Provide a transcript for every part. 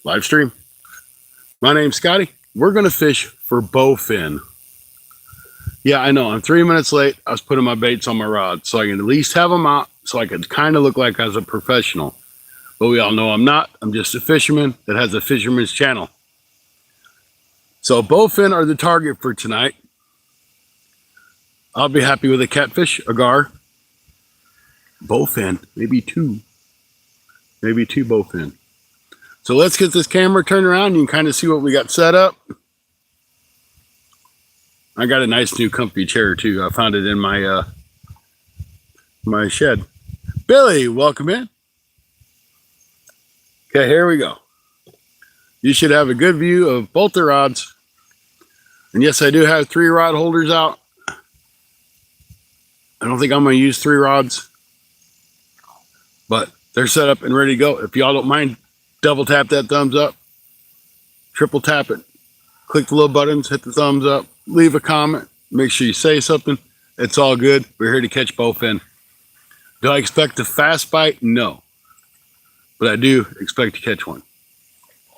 live stream. My name's Scotty. We're going to fish for bowfin. Yeah, I know. I'm 3 minutes late. I was putting my baits on my rod so I can at least have them out so I could kind of look like I was a professional. But we all know I'm not. I'm just a fisherman that has a fisherman's channel. So bowfin are the target for tonight. I'll be happy with a catfish, a gar, bowfin, maybe two bowfin. So let's get this camera turned around. You can kind of see what we got set up. I got a nice new comfy chair too. I found it in my my shed. Billy, welcome in. Okay, here we go. You should have a good view of both the rods. And yes, I do have 3 rod holders out. I don't think I'm going to use 3 rods, but they're set up and ready to go. If y'all don't mind, double tap that thumbs up, triple tap it, click the little buttons, hit the thumbs up, leave a comment, make sure you say something. It's all good. We're here to catch bowfin. Do I expect a fast bite? No, but I do expect to catch one.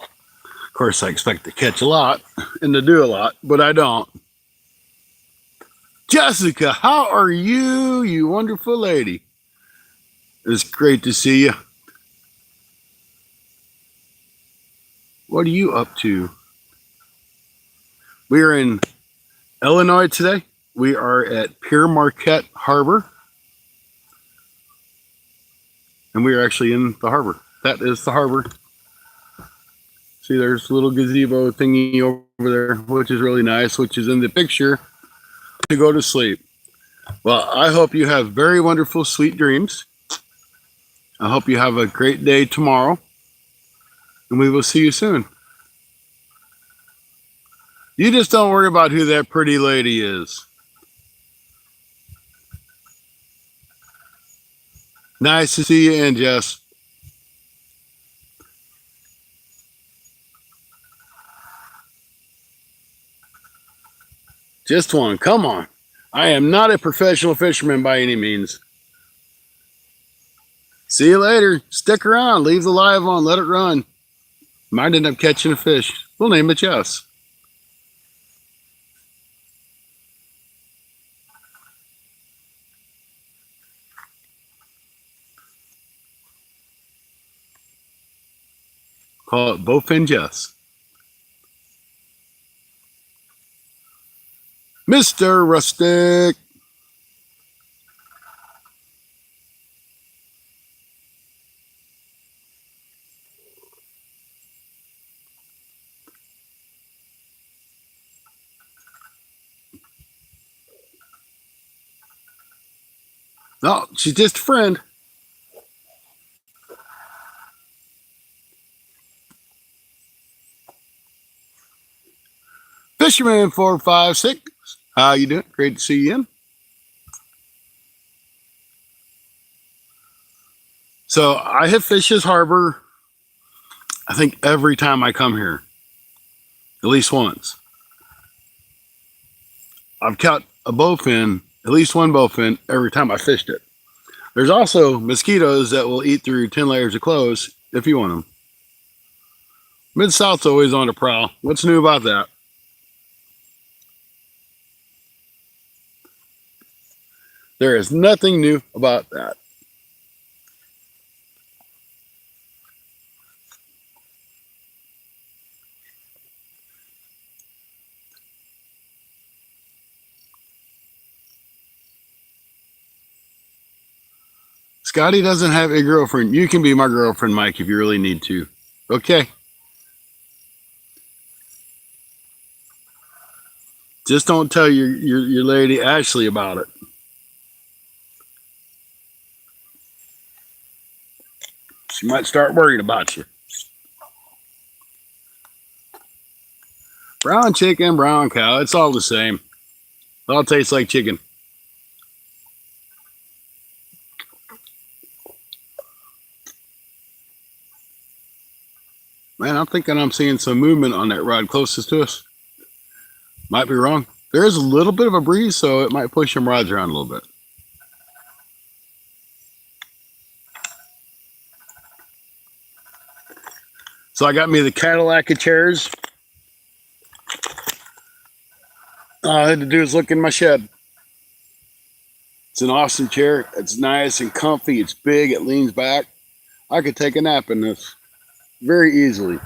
Of course, I expect to catch a lot and to do a lot, but I don't. Jessica, how are you, you wonderful lady? It's great to see you. What are you up to? We are in Illinois today. We are at Pere Marquette Harbor. And we are actually in the harbor. That is the harbor. See, there's a little gazebo thingy over there, which is really nice, which is in the picture to go to sleep. Well, I hope you have very wonderful, sweet dreams. I hope you have a great day tomorrow. And we will see you soon. You just don't worry about who that pretty lady is. Nice to see you in, Jess. Just one. Come on. I am not a professional fisherman by any means. See you later. Stick around. Leave the live on. Let it run. Might end up catching a fish. We'll name it Jess. Call it Bowfin Jess. Mr. Rustic. No, she's just a friend. Fisherman 456. How you doing? Great to see you in. So I have fished this harbor, I think every time I come here, at least once. I've caught a bowfin, at least one bowfin, every time I fished it. There's also mosquitoes that will eat through 10 layers of clothes if you want them. Mid-South's always on the prowl. What's new about that? There is nothing new about that. Scotty doesn't have a girlfriend. You can be my girlfriend, Mike, if you really need to. Okay. Just don't tell your lady Ashley about it. She might start worrying about you. Brown chicken, brown cow. It's all the same. It all tastes like chicken. Man, I'm thinking I'm seeing some movement on that rod closest to us. Might be wrong. There is a little bit of a breeze, so it might push some rods around a little bit. So I got me the Cadillac of chairs. All I had to do is look in my shed. It's an awesome chair. It's nice and comfy. It's big. It leans back. I could take a nap in this very easily.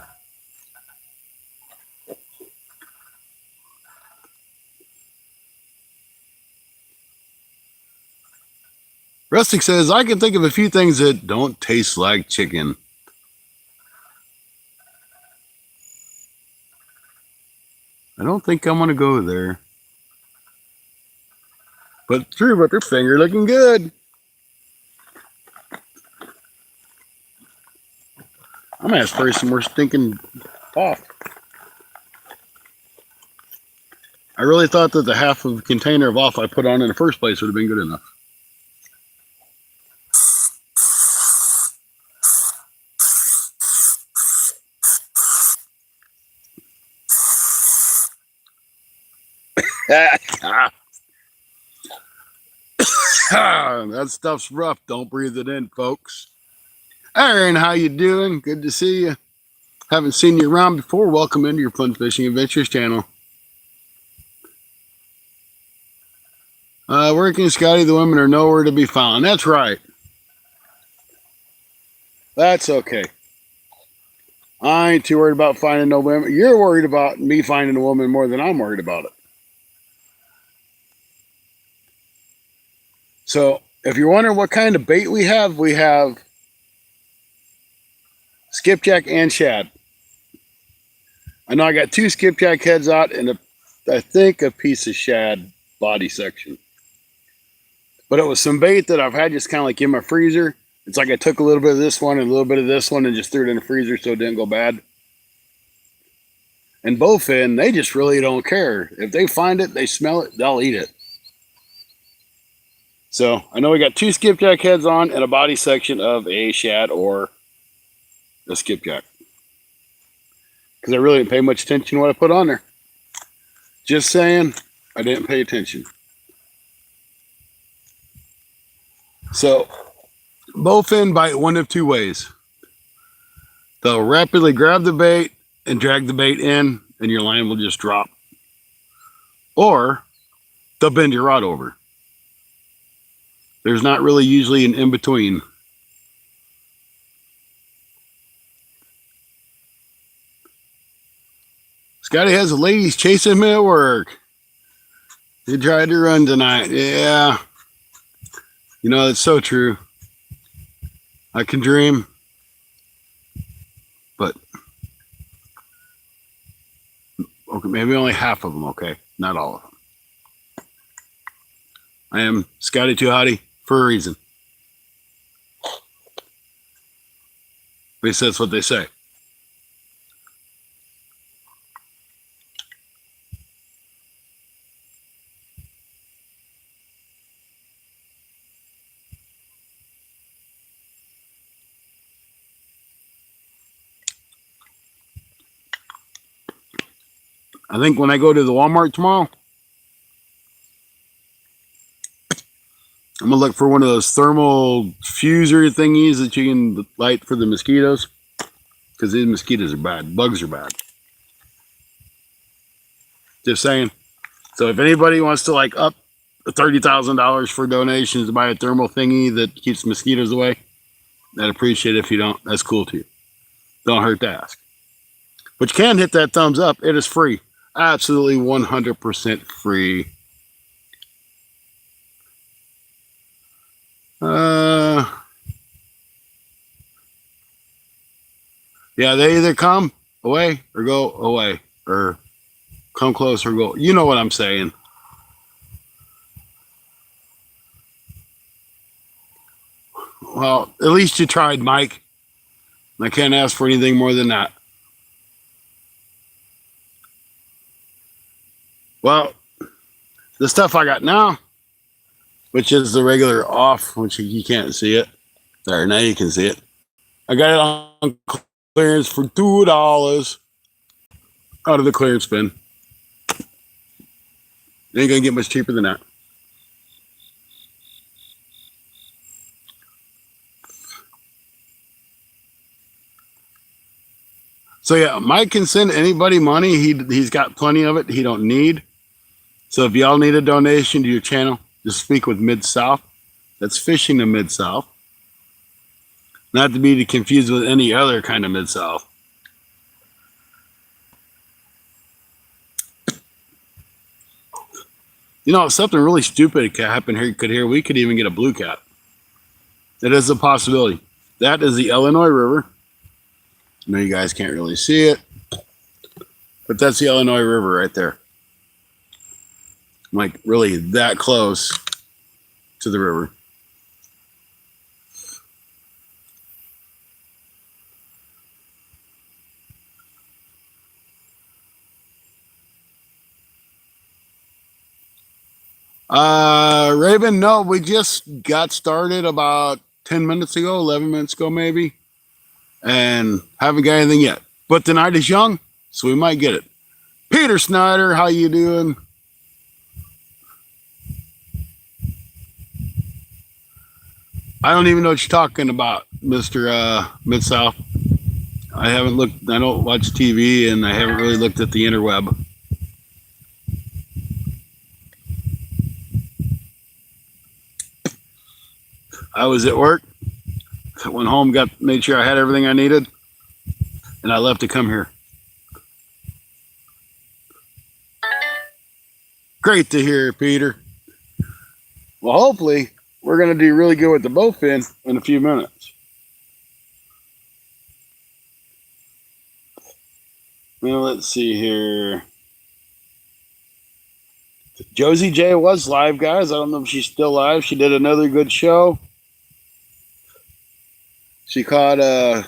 Rustic says, I can think of a few things that don't taste like chicken. I don't think I'm going to go there. But true, but their finger looking good. I'm going to spray some more stinking off. I really thought that the half of the container of off I put on in the first place would have been good enough. That stuff's rough. Don't breathe it in, folks. Aaron, how you doing? Good to see you. Haven't seen you around before. Welcome into your Fun Fishing Adventures channel. Working Scotty, the women are nowhere to be found. That's right. That's okay. I ain't too worried about finding no women. You're worried about me finding a woman more than I'm worried about it. So, if you're wondering what kind of bait we have skipjack and shad. I know I got 2 skipjack heads out and I think a piece of shad body section. But it was some bait that I've had just kind of like in my freezer. It's like I took a little bit of this one and a little bit of this one and just threw it in the freezer so it didn't go bad. And Bowfin, they just really don't care. If they find it, they smell it, they'll eat it. So I know we got 2 skipjack heads on and a body section of a shad or a skipjack. Because I really didn't pay much attention to what I put on there. Just saying, I didn't pay attention. So, Bowfin bite one of 2 ways. They'll rapidly grab the bait and drag the bait in, and your line will just drop. Or, they'll bend your rod over. There's not really usually an in-between. Scotty has the ladies chasing me at work. They tried to run tonight. Yeah. You know, that's so true. I can dream. But, okay, maybe only half of them, okay? Not all of them. I am Scotty Too Hottie for a reason. At least that's what they say. I think when I go to the Walmart tomorrow, I'm going to look for one of those thermal fuser thingies that you can light for the mosquitoes. Because these mosquitoes are bad. Bugs are bad. Just saying. So if anybody wants to like up $30,000 for donations to buy a thermal thingy that keeps mosquitoes away, I'd appreciate it. If you don't, that's cool too. Don't hurt to ask. But you can hit that thumbs up. It is free. Absolutely 100% free. Yeah, they either come away or go away, or come close or go. You know what I'm saying. Well, at least you tried, Mike. I can't ask for anything more than that. Well, the stuff I got now, which is the regular off, which you can't see it. There, now you can see it. I got it on clearance for $2 out of the clearance bin. Ain't gonna get much cheaper than that. So yeah, Mike can send anybody money. He's got plenty of it. He don't need. So if y'all need a donation to your channel, just speak with Mid-South. That's fishing to Mid-South. Not to be confused with any other kind of Mid-South. You know, if something really stupid could happen here, we could even get a blue cat. That is a possibility. That is the Illinois River. I know you guys can't really see it, but that's the Illinois River right there. I'm like really that close to the river. Raven, no, we just got started about 10 minutes ago, 11 minutes ago maybe, and haven't got anything yet. But the night is young, so we might get it. Peter Snyder, how you doing? I don't even know what you're talking about, Mr. Mid-South. I haven't looked, I don't watch TV, and I haven't really looked at the interweb. I was at work, went home, made sure I had everything I needed, and I left to come here. Great to hear, Peter. Well, hopefully, we're going to do really good with the Bowfin in a few minutes. Well, let's see here. Josie J was live, guys. I don't know if she's still live. She did another good show. She caught a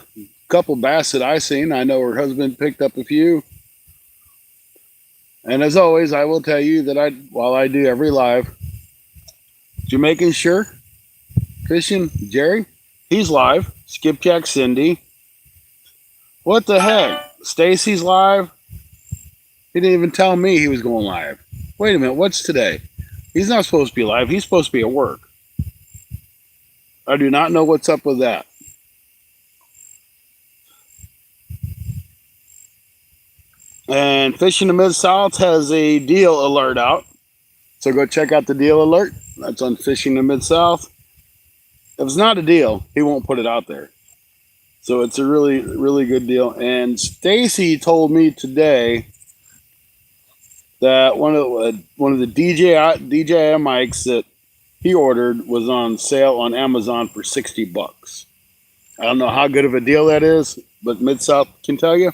couple bass that I seen. I know her husband picked up a few. And as always, I will tell you that while I do every live, Jamaican Sure, Fishing Jerry, he's live. Skipjack Cindy. What the heck? Stacy's live. He didn't even tell me he was going live. Wait a minute, what's today? He's not supposed to be live. He's supposed to be at work. I do not know what's up with that. And Fishing the Mid-South has a deal alert out. So go check out the deal alert. That's on Fishing the Mid-South. If it's not a deal, he won't put it out there. So it's a really, really good deal. And Stacy told me today that one of the DJI mics that he ordered was on sale on Amazon for $60. I don't know how good of a deal that is, but Mid-South can tell you.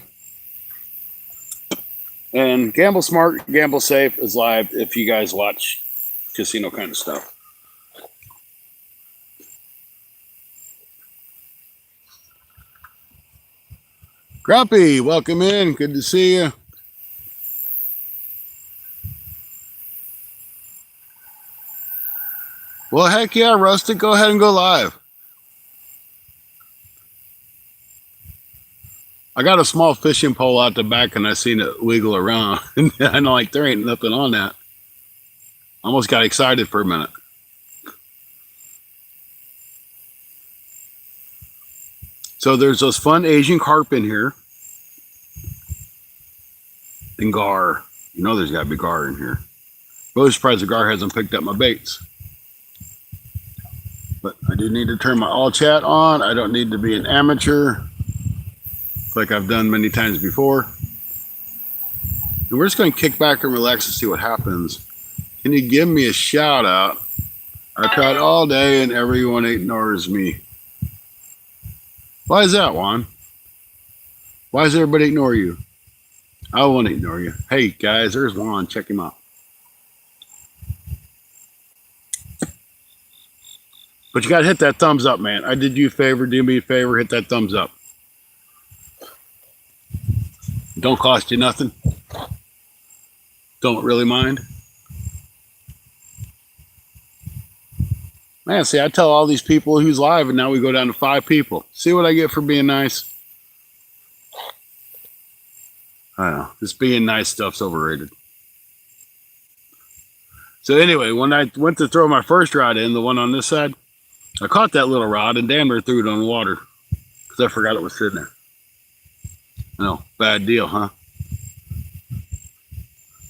And Gamble Smart, Gamble Safe is live if you guys watch casino kind of stuff. Grumpy, welcome in. Good to see you. Well, heck yeah, Rustic, go ahead and go live. I got a small fishing pole out the back and I seen it wiggle around. And I'm like, there ain't nothing on that. Almost got excited for a minute. So there's those fun Asian carp in here. And gar. You know there's got to be gar in here. Really surprised the gar hasn't picked up my baits. But I do need to turn my all chat on. I don't need to be an amateur like I've done many times before. And we're just going to kick back and relax and see what happens. Can you give me a shout out? I tried all day and everyone ignores me. Why is that, Juan? Why does everybody ignore you? I won't ignore you. Hey guys, there's Juan. Check him out. But you got to hit that thumbs up, man. I did you a favor. Do me a favor. Hit that thumbs up. Don't cost you nothing. Don't really mind. Man, see, I tell all these people who's live, and now we go down to 5 people. See what I get for being nice? I don't know. This being nice stuff's overrated. So anyway, when I went to throw my first rod in, the one on this side, I caught that little rod and damn near threw it on the water because I forgot it was sitting there. No, bad deal, huh?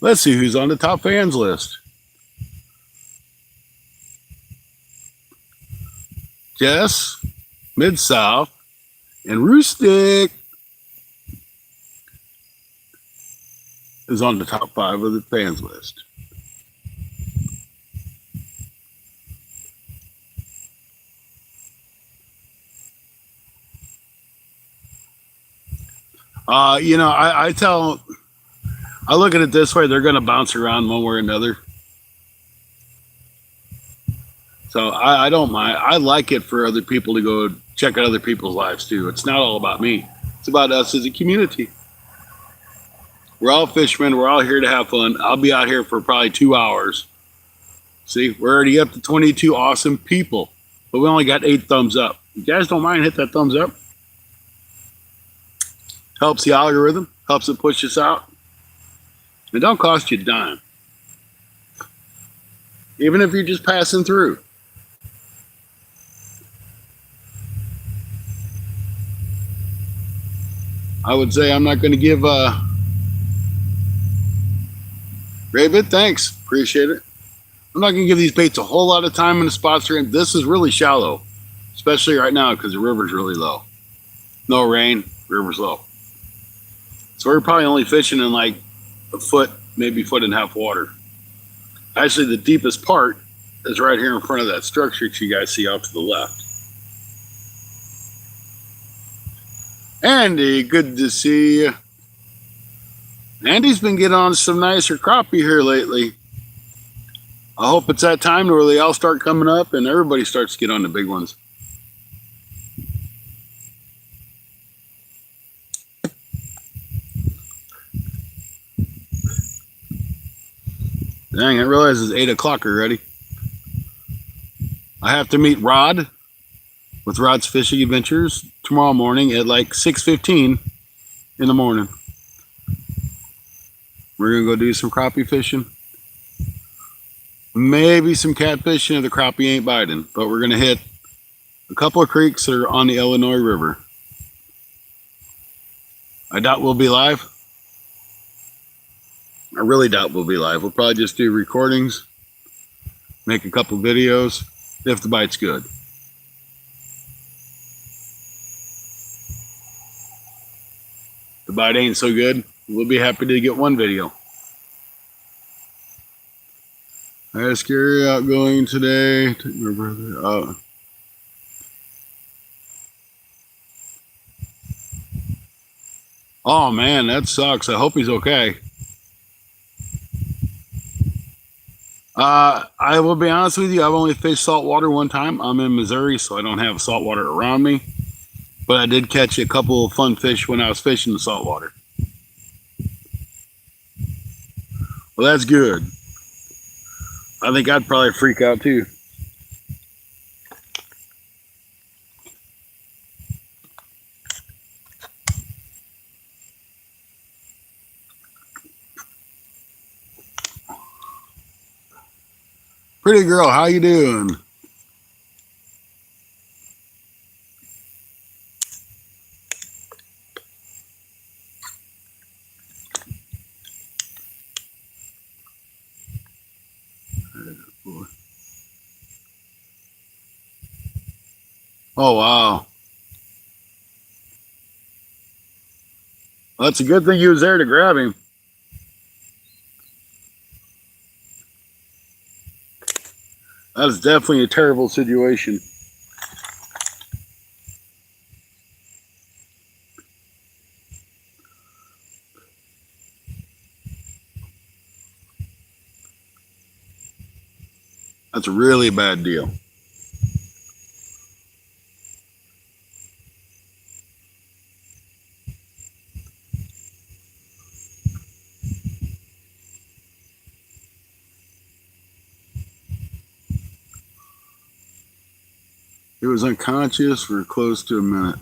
Let's see who's on the top fans list. Jess, Mid-South, and Roostic is on the top 5 of the fans list. You know, I look at it this way: they're going to bounce around one way or another. So I don't mind. I like it for other people to go check out other people's lives too. It's not all about me. It's about us as a community. We're all fishermen. We're all here to have fun. I'll be out here for probably 2 hours. See, we're already up to 22 awesome people, but we only got 8 thumbs up. You guys don't mind, hit that thumbs up. Helps the algorithm. Helps it push us out. It don't cost you a dime. Even if you're just passing through. I would say I'm not going to give Rabbit, thanks. Appreciate it. I'm not going to give these baits a whole lot of time in the spots they're in. This is really shallow, especially right now because the river's really low. No rain, river's low. So we're probably only fishing in like a foot, maybe a foot and a half water. Actually, the deepest part is right here in front of that structure that you guys see off to the left. Andy, good to see you. Andy's been getting on some nicer crappie here lately. I hope it's that time where they all start coming up and everybody starts to get on the big ones. Dang, I realize it's 8 o'clock already. I have to meet Rod with Rod's Fishing Adventures tomorrow morning at like 6:15 in the morning. We're going to go do some crappie fishing. Maybe some catfishing if the crappie ain't biting. But we're going to hit a couple of creeks that are on the Illinois River. I doubt we'll be live. I really doubt we'll be live. We'll probably just do recordings, make a couple videos, if the bite's good. If the bite ain't so good, we'll be happy to get one video. I had a scary outgoing today. Took my brother out. Oh man, that sucks. I hope he's okay. I will be honest with you, I've only fished saltwater one time. I'm in Missouri, so I don't have saltwater around me. But I did catch a couple of fun fish when I was fishing the saltwater. Well, that's good. I think I'd probably freak out too. Pretty girl, how you doing? Oh, wow. Well, that's a good thing you was there to grab him. That's definitely a terrible situation. That's a really bad deal. He was unconscious for close to a minute.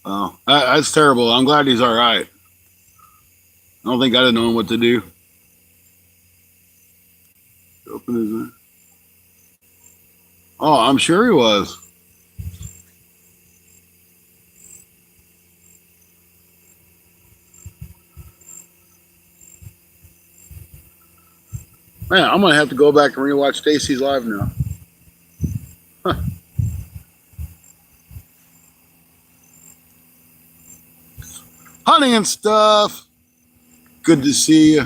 Oh, that's terrible. I'm glad he's all right. I don't think I'd have known what to do. Open his eye. Oh, I'm sure he was. Man, I'm gonna have to go back and rewatch Stacy's live now. Huh. Hunting and stuff. Good to see you.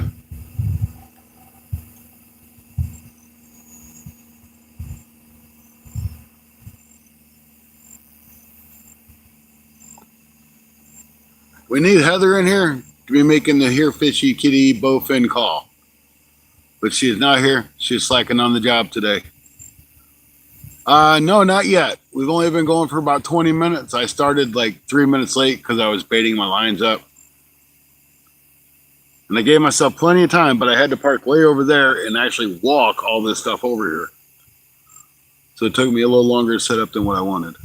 We need Heather in here to be making the here fishy kitty bowfin call. But she is not here. She's slacking on the job today. No, not yet. We've only been going for about 20 minutes. I started like 3 minutes late because I was baiting my lines up. And I gave myself plenty of time, but I had to park way over there and actually walk all this stuff over here. So it took me a little longer to set up than what I wanted.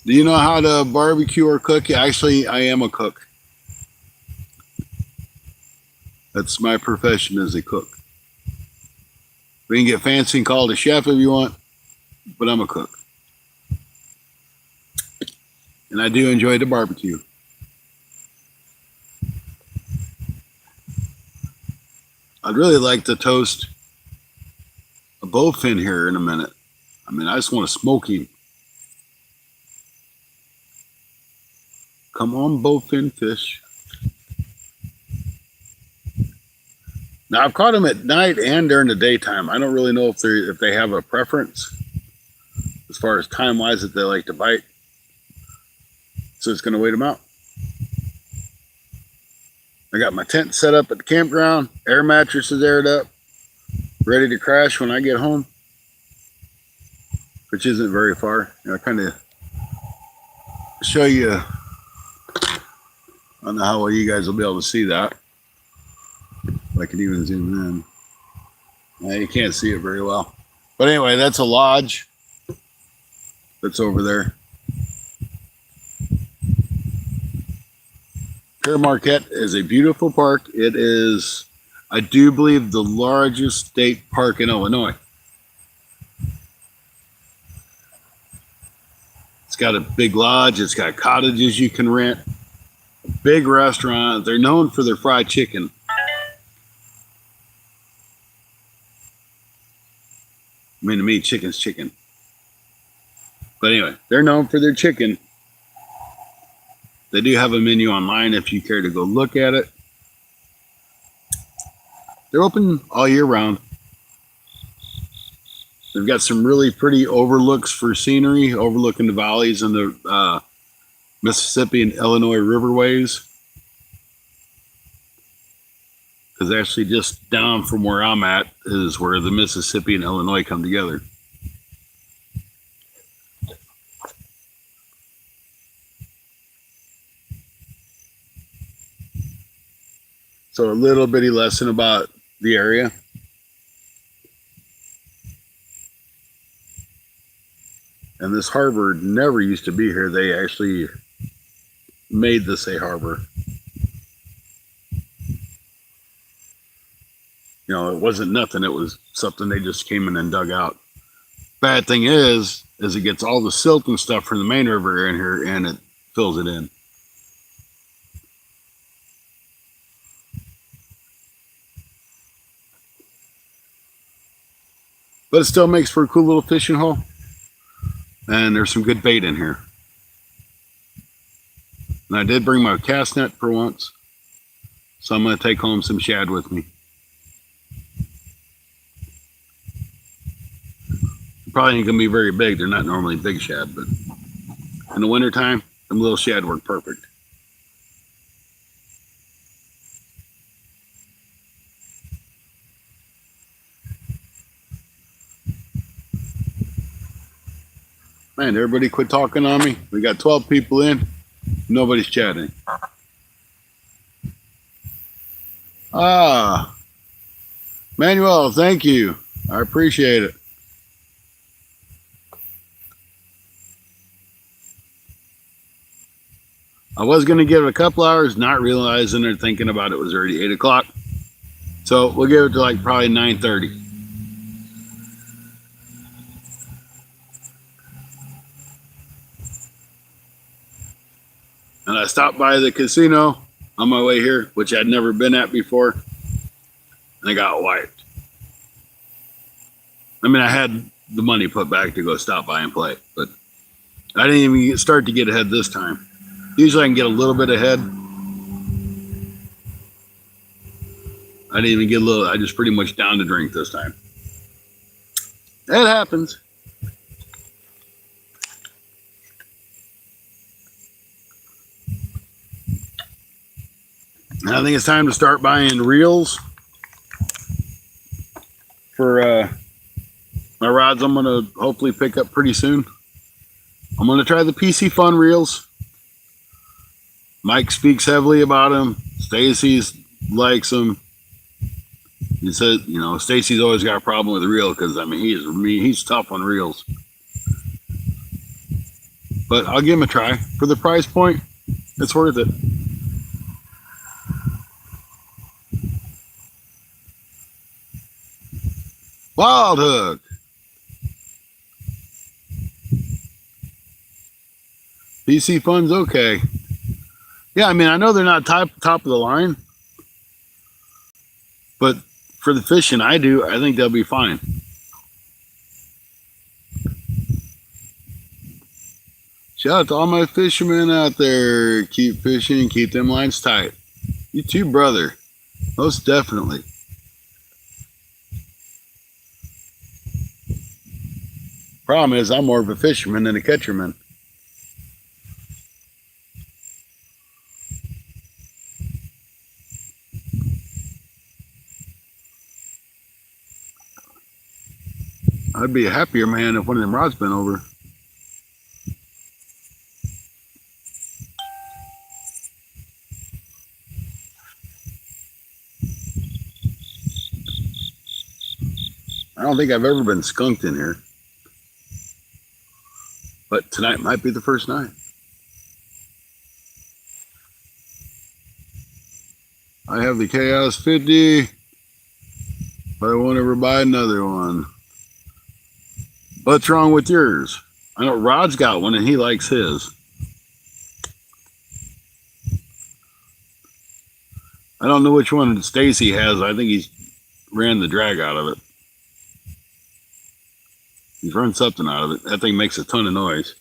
Do you know how to barbecue or cook? Actually, I am a cook. That's my profession as a cook. We can get fancy and call it a chef if you want, but I'm a cook. And I do enjoy the barbecue. I'd really like to toast a bowfin here in a minute. I mean, I just want to smoke him. Come on, bowfin fish. Now, I've caught them at night and during the daytime. I don't really know if they have a preference as far as time-wise that they like to bite. So it's going to wait them out. I got my tent set up at the campground. Air mattress is aired up. Ready to crash when I get home. Which isn't very far. I kind of show you. I don't know how well you guys will be able to see that. If I can even zoom in. You can't see it very well. But anyway, that's a lodge that's over there. Pere Marquette is a beautiful park. It is, I do believe, the largest state park in Illinois. It's got a big lodge. It's got cottages you can rent. A big restaurant. They're known for their fried chicken. I mean, to me, chicken's chicken. But anyway, they're known for their chicken. They do have a menu online if you care to go look at it. They're open all year round. They've got some really pretty overlooks for scenery, overlooking the valleys and the Mississippi and Illinois riverways. Because actually just down from where I'm at is where the Mississippi and Illinois come together. So a little bitty lesson about the area. And this harbor never used to be here. They actually made this a harbor. You know, it wasn't nothing. It was something they just came in and dug out. Bad thing is it gets all the silt and stuff from the main river in here and it fills it in. But it still makes for a cool little fishing hole. And there's some good bait in here. And I did bring my cast net for once. So I'm going to take home some shad with me. Probably ain't going to be very big. They're not normally big shad. But in the wintertime, them little shad work perfect. Man, everybody quit talking on me. We got 12 people in. Nobody's chatting. Manuel, thank you. I appreciate it. I was going to give it a couple hours, not realizing or thinking about it was already 8 o'clock. So we'll give it to like probably 9:30. And I stopped by the casino on my way here, which I'd never been at before, and I got wiped. I mean, I had the money put back to go stop by and play, but I didn't even start to get ahead this time. Usually I can get a little bit ahead. I didn't even get a little, I just pretty much downed the drink this time. It happens. I think it's time to start buying reels for my rods. I'm going to hopefully pick up pretty soon. I'm going to try the PC Fun reels. Mike speaks heavily about them. Stacy's likes them. He said, you know, Stacy's always got a problem with the reel because, I mean, he's tough on reels. But I'll give him a try. For the price point, it's worth it. Wild hook. PC Fun's okay. Yeah, I mean, I know they're not top of the line, but for the fishing I do, I think they'll be fine. Shout out to all my fishermen out there. Keep fishing, keep them lines tight. You too, brother. Most definitely. Problem is, I'm more of a fisherman than a catcherman. I'd be a happier man if one of them rods bent over. I don't think I've ever been skunked in here. But tonight might be the first night. I have the Chaos 50, but I won't ever buy another one. What's wrong with yours? I know Rod's got one and he likes his. I don't know which one Stacy has. I think he's ran the drag out of it. He's run something out of it. That thing makes a ton of noise.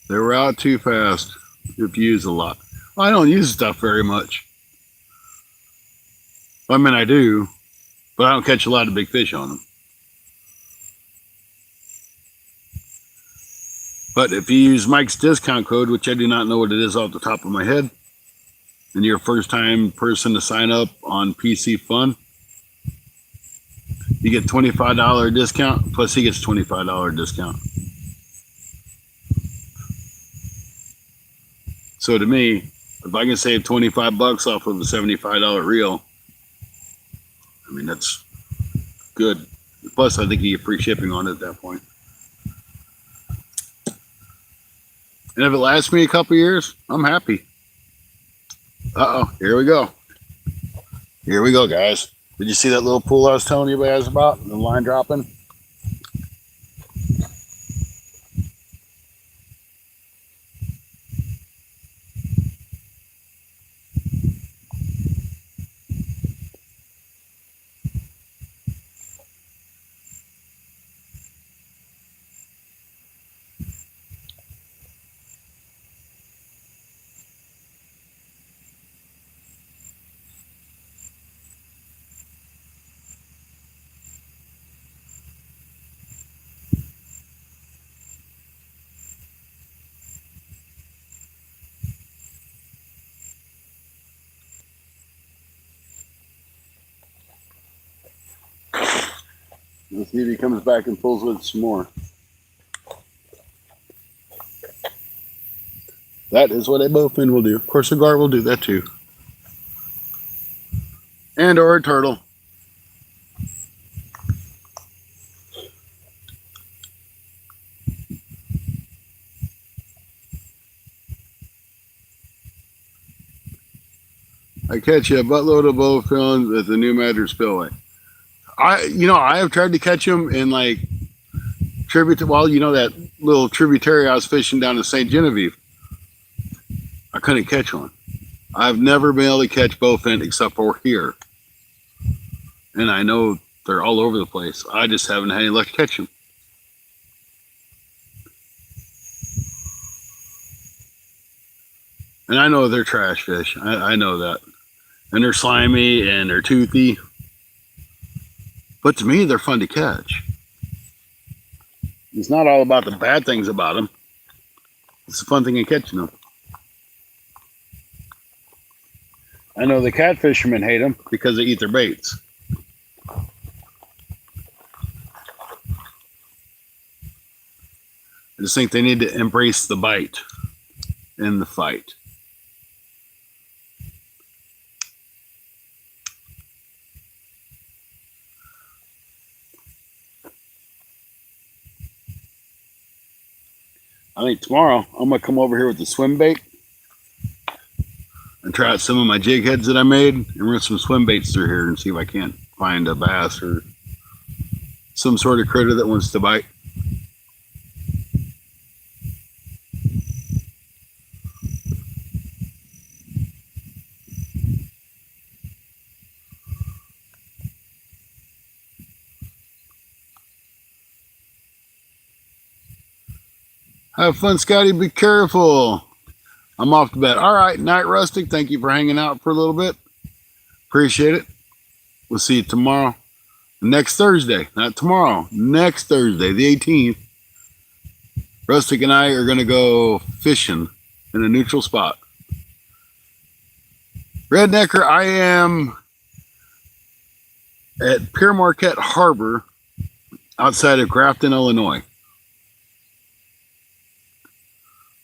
They were out too fast if you use a lot. Well, I don't use stuff very much. I mean, I do, but I don't catch a lot of big fish on them. But if you use Mike's discount code, which I do not know what it is off the top of my head, and you're a first-time person to sign up on PC Fun, you get $25 discount, plus he gets $25 discount. So to me, if I can save $25 off of a $75 reel, I mean, that's good. Plus, I think you get free shipping on it at that point. And if it lasts me a couple years, I'm happy. Uh-oh, here we go. Here we go, guys. Did you see that little pool I was telling you guys about? The line dropping? Let's see if he comes back and pulls with some more. That is what a bowfin will do. Of course, a gar will do that too. And or a turtle. I catch a buttload of bowfin at the New Madrid Spillway. I have tried to catch them in like well, that little tributary I was fishing down in St. Genevieve. I couldn't catch one. I've never been able to catch bowfin except for here. And I know they're all over the place. I just haven't had any luck to catch them. And I know they're trash fish. I know that. And they're slimy and they're toothy. But to me, they're fun to catch. It's not all about the bad things about them. It's a fun thing in catching them. I know the cat fishermen hate them because they eat their baits. I just think they need to embrace the bite in the fight. I think tomorrow I'm going to come over here with the swim bait and try out some of my jig heads that I made and run some swim baits through here and see if I can't find a bass or some sort of critter that wants to bite. Have fun, Scotty. Be careful. I'm off to bed. All right, Night Rustic. Thank you for hanging out for a little bit. Appreciate it. We'll see you tomorrow. Next Thursday. Not tomorrow. Next Thursday, the 18th. Rustic and I are going to go fishing in a neutral spot. Rednecker, I am at Pier Marquette Harbor outside of Grafton, Illinois.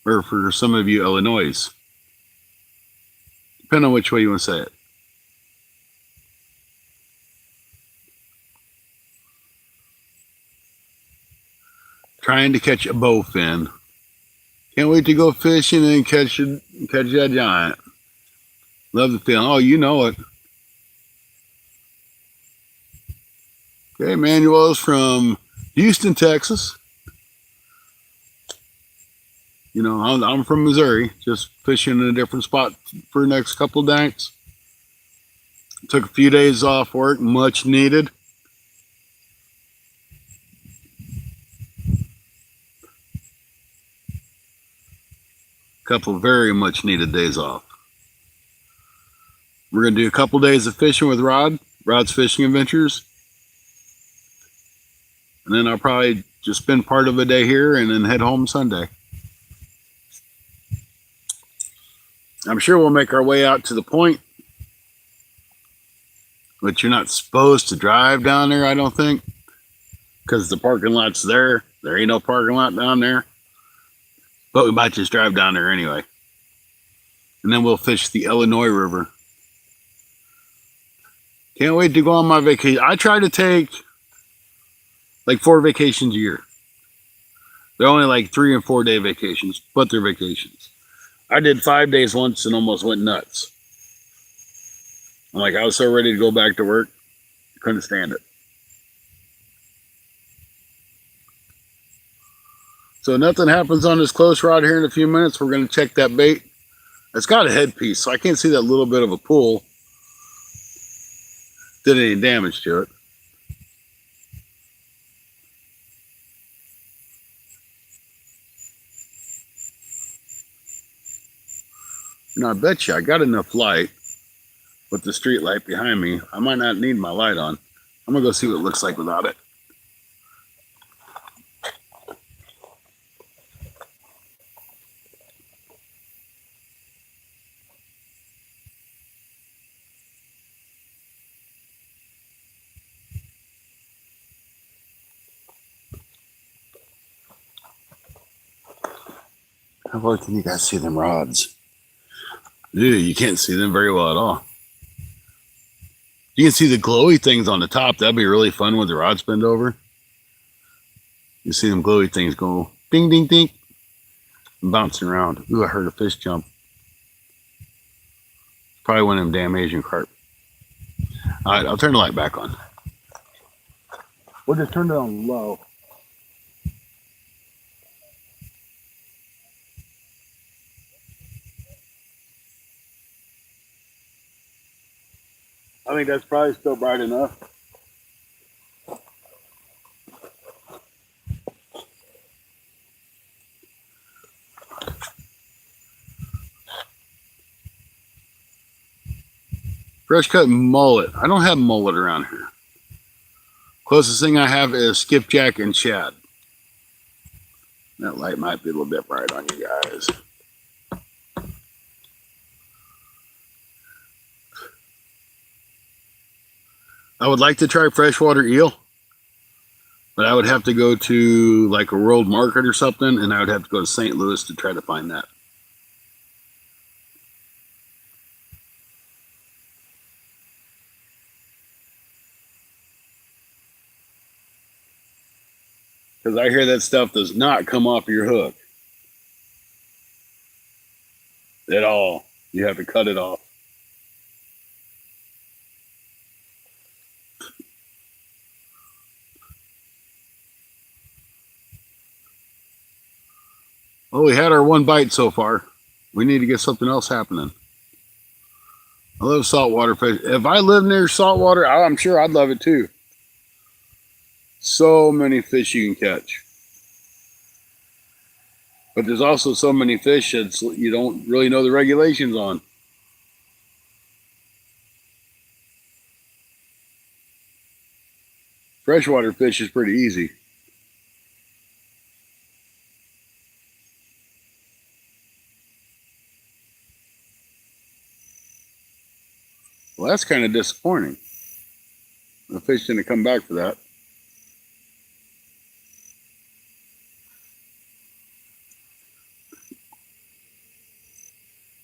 Or for some of you, Illinois. Depending on which way you want to say it. Trying to catch a bowfin. Can't wait to go fishing and catch that giant. Love the feeling. Oh, you know it. Okay, Manuel's from Houston, Texas. I'm from Missouri, just fishing in a different spot for the next couple of nights. Took a few days off work, much needed. Couple very much needed days off. We're going to do a couple days of fishing with Rod's Fishing Adventures. And then I'll probably just spend part of a day here and then head home Sunday. I'm sure we'll make our way out to the point. But you're not supposed to drive down there, I don't think. Because the parking lot's there. There ain't no parking lot down there. But we might just drive down there anyway. And then we'll fish the Illinois River. Can't wait to go on my vacation. I try to take like 4 vacations a year. They're only like 3 and 4 day vacations, but they're vacations. I did 5 days once and almost went nuts. I was so ready to go back to work. Couldn't stand it. So nothing happens on this close rod here in a few minutes. We're going to check that bait. It's got a headpiece, so I can't see that little bit of a pull. Did any damage to it. I bet you I got enough light with the street light behind me. I might not need my light on. I'm going to go see what it looks like without it. How far can you guys see them rods? Dude, you can't see them very well at all. You can see the glowy things on the top. That'd be really fun when the rods bend over. You see them glowy things go ding, ding, ding, and bouncing around. Ooh, I heard a fish jump. probably one of them damn Asian carp. All right, I'll turn the light back on. We'll just turn it on low. I think that's probably still bright enough. Fresh cut mullet. I don't have mullet around here. Closest thing I have is skipjack and shad. That light might be a little bit bright on you guys. I would like to try freshwater eel, but I would have to go to like a world market or something, and I would have to go to St. Louis to try to find that. Because I hear that stuff does not come off your hook at all. You have to cut it off. Well, we had our one bite so far. We need to get something else happening. I love saltwater fish. If I lived near saltwater, I'm sure I'd love it too. So many fish you can catch. But there's also so many fish that you don't really know the regulations on. Freshwater fish is pretty easy. Well, that's kind of disappointing. The fish didn't come back for that.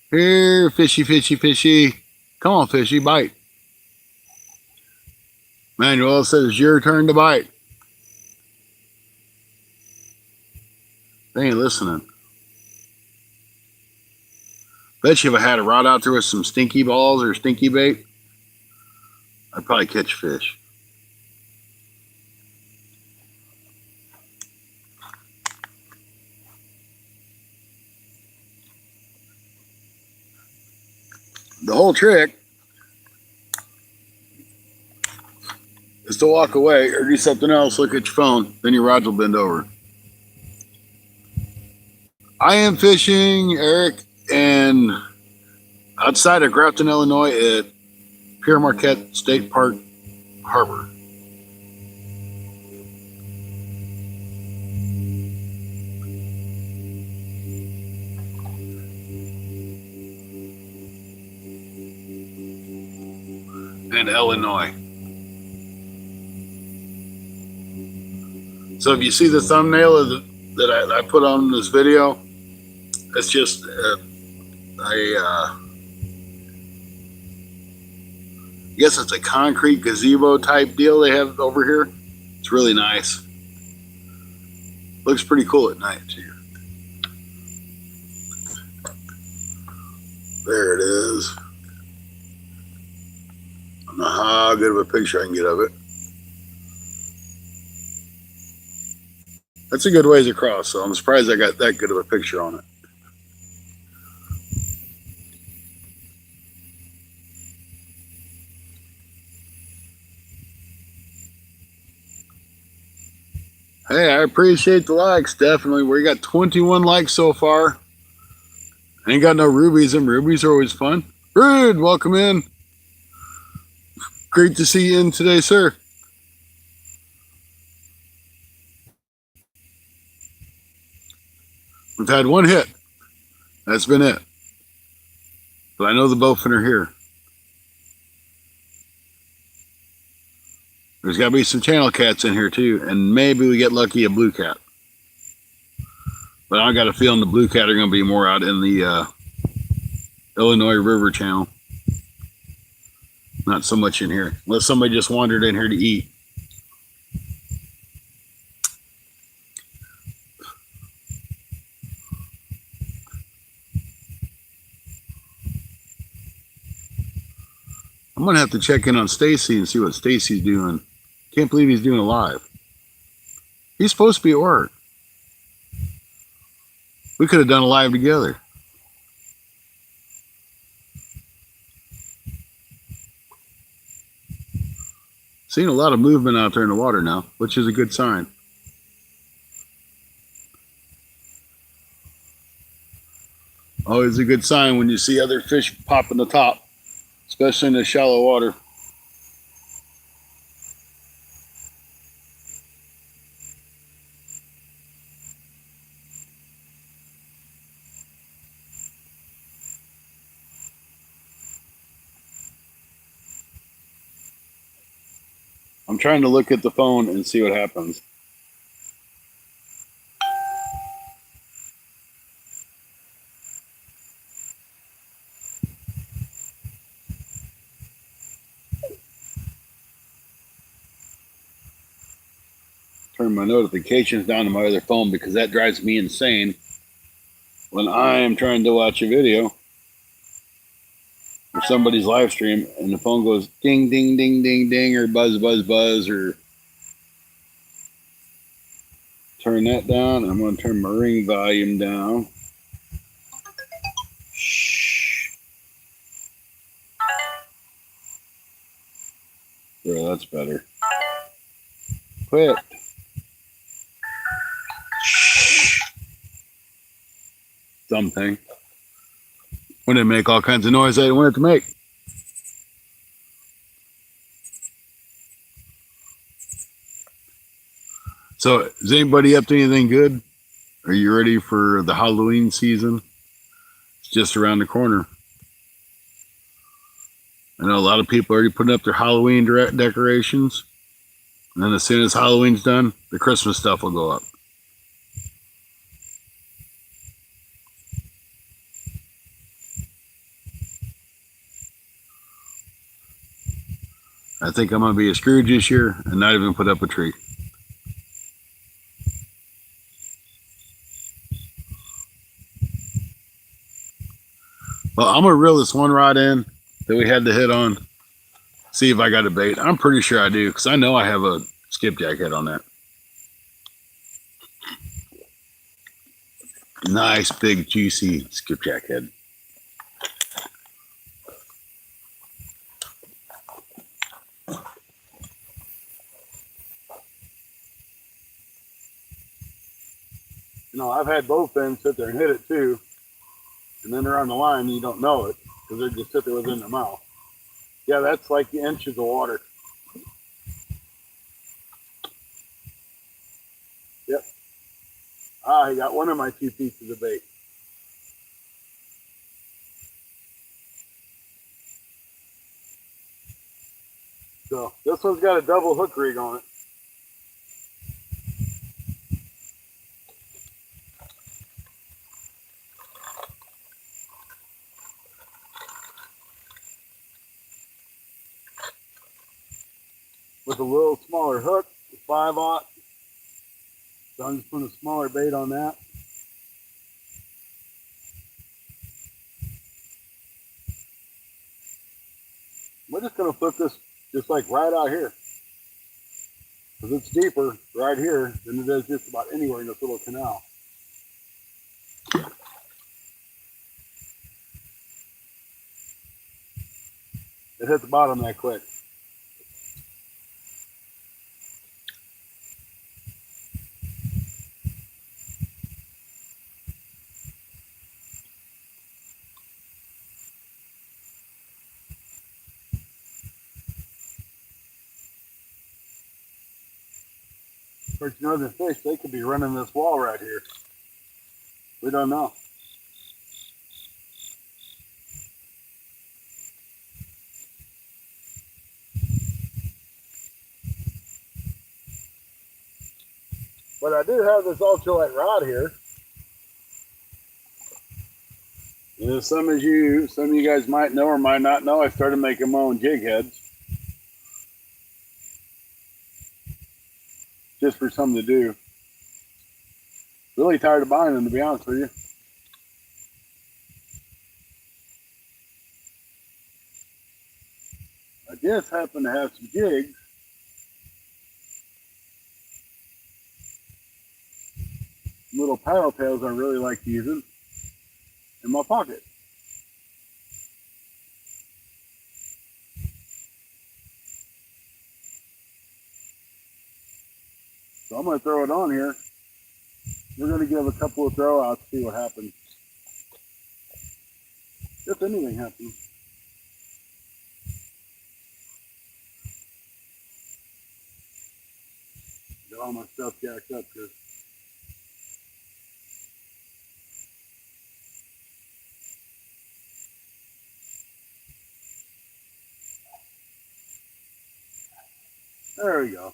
Here, fishy, fishy, fishy. Come on, fishy, bite. Manuel says it's your turn to bite. They ain't listening. Bet you if I had a rod out there with some stinky balls or stinky bait, I'd probably catch fish. The whole trick is to walk away or do something else, look at your phone, then your rods will bend over. I am fishing, Eric, and outside of Grafton, Illinois at Pere Marquette State Park Harbor. In Illinois. So if you see the thumbnail of that I put on this video, it's just I guess it's a concrete gazebo type deal they have over here. It's really nice. Looks pretty cool at night too. There it is. I don't know how good of a picture I can get of it. That's a good ways across, so I'm surprised I got that good of a picture on it. Hey, I appreciate the likes, definitely. We got 21 likes so far. I ain't got no rubies, and rubies are always fun. Rude, welcome in. Great to see you in today, sir. We've had one hit. That's been it. But I know the Bowfin are here. There's got to be some channel cats in here too, and maybe we get lucky a blue cat. But I got a feeling the blue cat are going to be more out in the Illinois River channel. Not so much in here, unless somebody just wandered in here to eat. I'm gonna have to check in on Stacy and see what Stacy's doing. Can't believe he's doing a live. He's supposed to be at work. We could have done a live together. Seeing a lot of movement out there in the water now, which is a good sign. Always a good sign when you see other fish pop in the top, especially in the shallow water. I'm trying to look at the phone and see what happens. Turn my notifications down to my other phone because that drives me insane when I am trying to watch a video or somebody's live stream and the phone goes ding, ding, ding, ding, ding, or buzz, buzz, buzz, or turn that down. I'm going to turn my ring volume down. Shh. There, that's better. Quit. Something. When they make all kinds of noise I didn't want it to make. So, is anybody up to anything good? Are you ready for the Halloween season? It's just around the corner. I know a lot of people are already putting up their Halloween decorations. And then as soon as Halloween's done, the Christmas stuff will go up. I think I'm going to be a Scrooge this year and not even put up a tree. Well, I'm going to reel this one rod in that we had to hit on. See if I got a bait. I'm pretty sure I do because I know I have a skipjack head on that. Nice, big, juicy skipjack head. You know, I've had bowfin sit there and hit it too, and then they're on the line and you don't know it because they just sit there within their mouth. Yeah, that's like inches of water. Yep. Ah, he got one of my 2 pieces of bait. So this one's got a double hook rig on it. With a little smaller hook, 5/0. So I'm just putting a smaller bait on that. We're just going to put this just like right out here. Because it's deeper right here than it is just about anywhere in this little canal. It hit the bottom that quick. But you know, the fish, they could be running this wall right here. We don't know. But I do have this ultralight rod here. And some of you guys might know or might not know, I started making my own jig heads. Just for something to do. Really tired of buying them, to be honest with you. I just happen to have some jigs. Little paddle tails I really like using in my pocket. So I'm going to throw it on here. We're going to give a couple of throw outs, see what happens. If anything happens. Get all my stuff jacked up because there we go.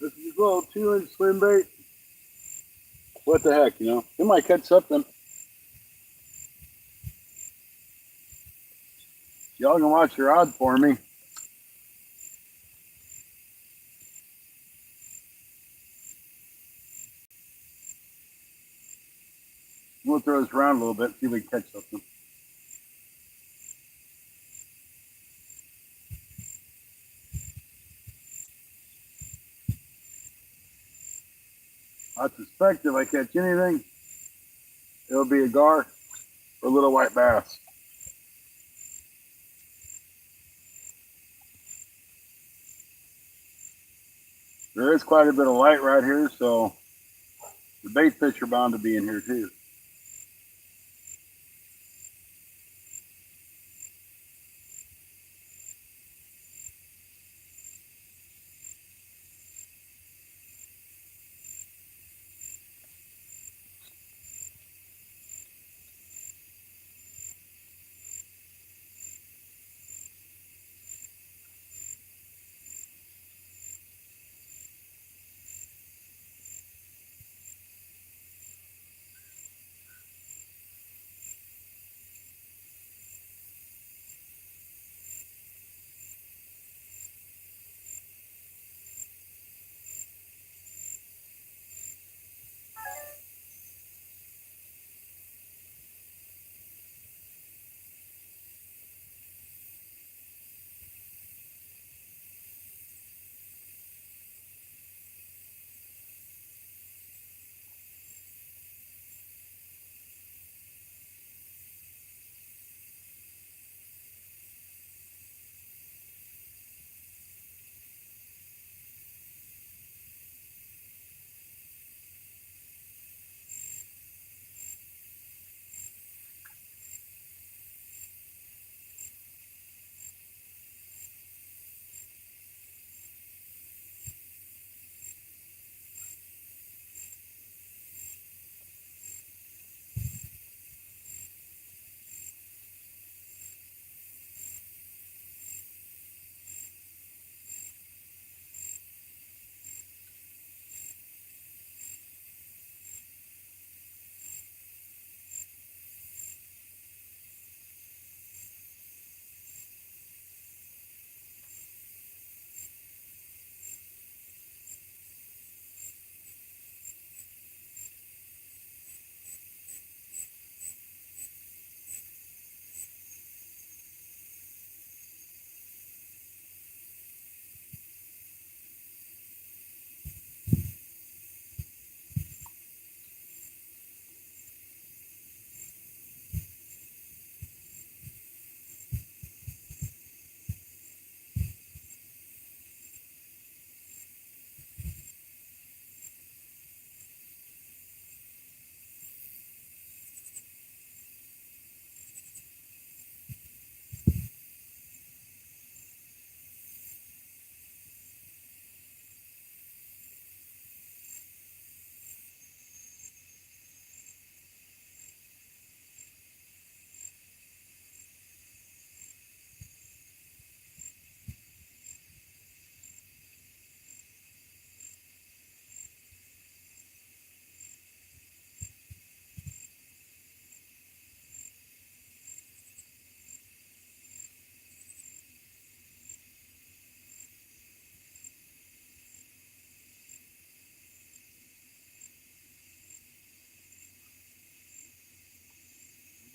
This is a little 2-inch swim bait. What the heck, you know? It might catch something. Y'all can watch your rod for me. We'll throw this around a little bit, see if we can catch something. I suspect if I catch anything, it'll be a gar or a little white bass. There is quite a bit of light right here, so the bait fish are bound to be in here too.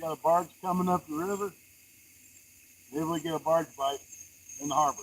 got a barge coming up the river. Maybe we get a barge bite in the harbor.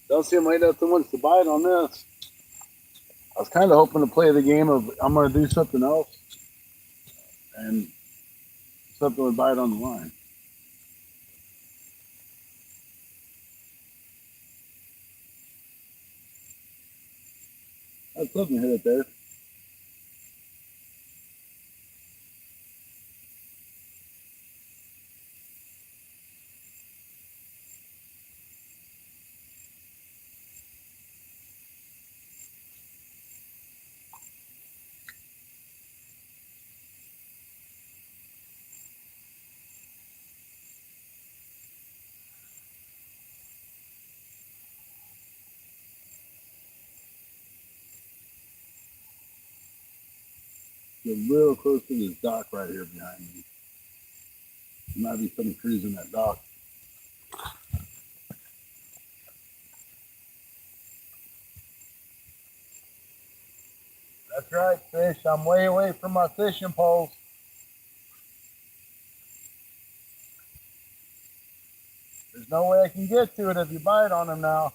Don't seem like that's too much to bite on this. I was kind of hoping to play the game of I'm going to do something else and something would bite on the line. That's something hit it there. You're real close to this dock right here behind me. There might be some trees in that dock. That's right, fish. I'm way away from my fishing poles. There's no way I can get to it if you bite on them now.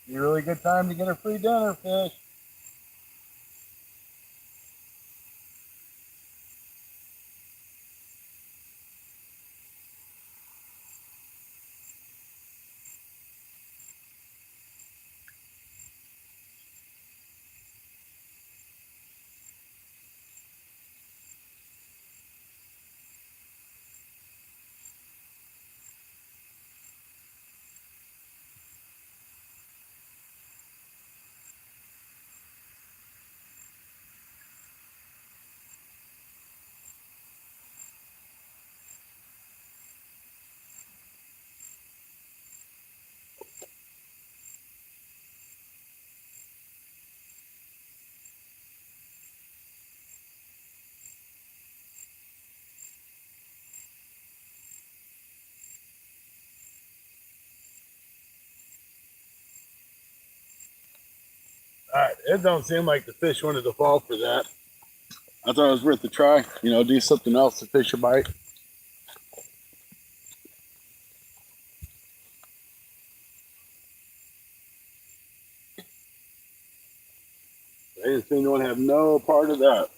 Be a really good time to get a free dinner, fish. All right, it don't seem like the fish wanted to fall for that. I thought it was worth a try. You know, do something else to fish a bite. They just seem to want to have no part of that.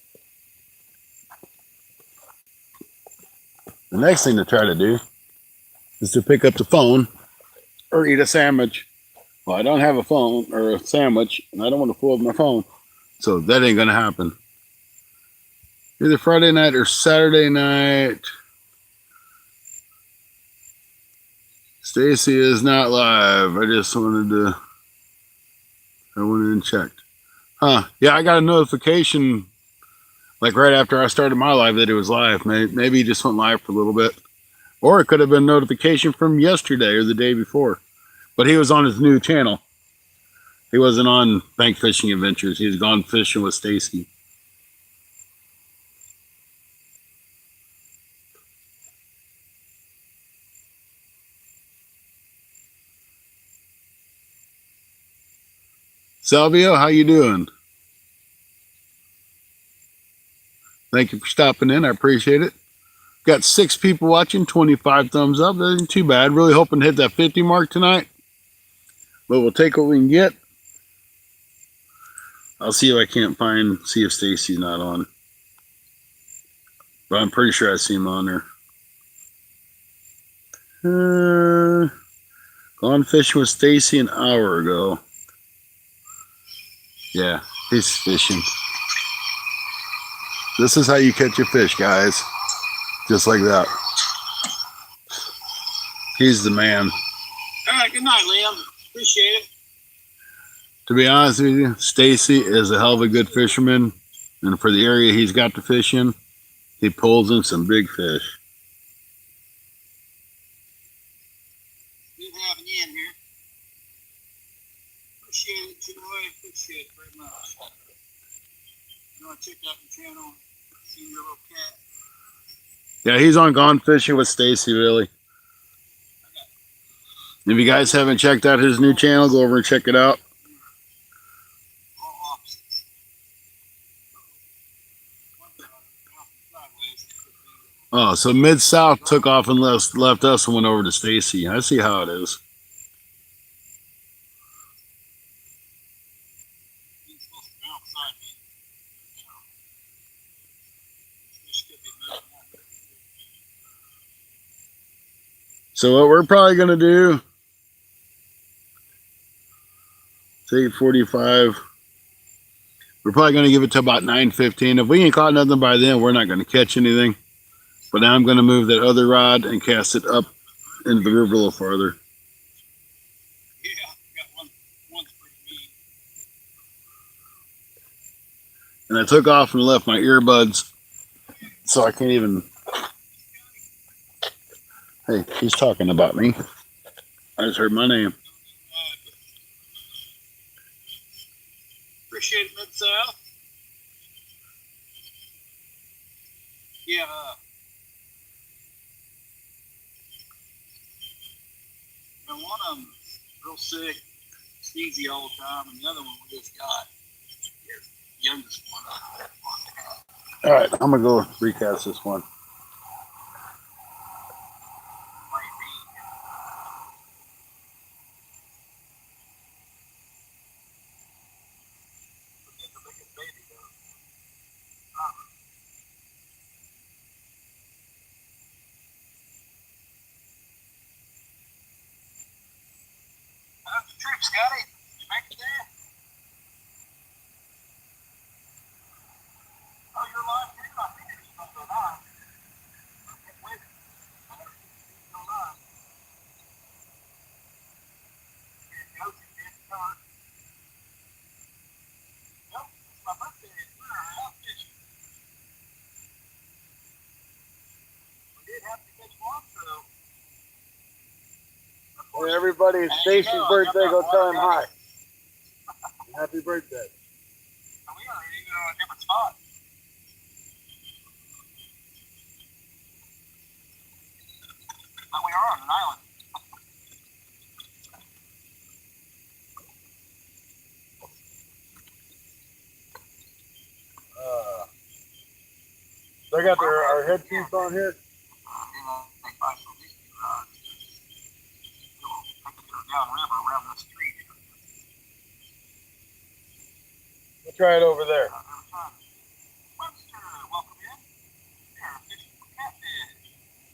The next thing to try to do is to pick up the phone or eat a sandwich. Well, I don't have a phone or a sandwich, and I don't want to fool with my phone, so that ain't gonna happen. Either Friday night or Saturday night. Stacy is not live. I just wanted to. I went in and checked. Yeah, I got a notification like right after I started my live that it was live. Maybe he just went live for a little bit, or it could have been a notification from yesterday or the day before. But he was on his new channel. He wasn't on Bank Fishing Adventures. He's gone fishing with Stacy. Salvio, how you doing? Thank you for stopping in. I appreciate it. Got 6 people watching, 25 thumbs up. That isn't too bad. Really hoping to hit that 50 mark tonight. But we'll take what we can get. I'll see if I can't see if Stacy's not on. But I'm pretty sure I see him on there. Gone fishing with Stacy an hour ago. Yeah, he's fishing. This is how you catch a fish, guys. Just like that. He's the man. All right, good night, Liam. Appreciate it. To be honest with you, Stacy is a hell of a good fisherman. And for the area he's got to fish in, he pulls in some big fish. Good having you in here. Appreciate it, Joy. Appreciate it very much. You know, I checked out your channel, seen your little cat. Yeah, he's on Gone Fishing with Stacy, really. If you guys haven't checked out his new channel, go over and check it out. Oh, so Mid-South took off and left us and went over to Stacy. I see how it is. So what we're probably going to do, it's 8:45. We're probably going to give it to about 9:15. If we ain't caught nothing by then, we're not going to catch anything. But now I'm going to move that other rod and cast it up into the river a little farther. Yeah, got one's pretty mean. And I took off and left my earbuds, so I can't even... Hey, he's talking about me. I just heard my name. Appreciate it, Mid-South. Yeah, and one of them real sick, sneezy all the time, and the other one we just got his youngest one. All right, I'm going to go recast this one. How's the trip, Scotty? You make it there? Oh, you're live too? I think it's supposed to go live. I can't wait. I never seen it go live. Here it goes. It didn't start. Nope, it's my birthday. We're out fishing. We did have to catch one, so. Hey everybody, it's Stacy's birthday. Go tell him hi. Happy birthday. We are even on a different spot. But we are on an island. They got our headpiece on here. Downriver around the street. We'll try it over there. Webster, welcome in. You're fishing for catfish.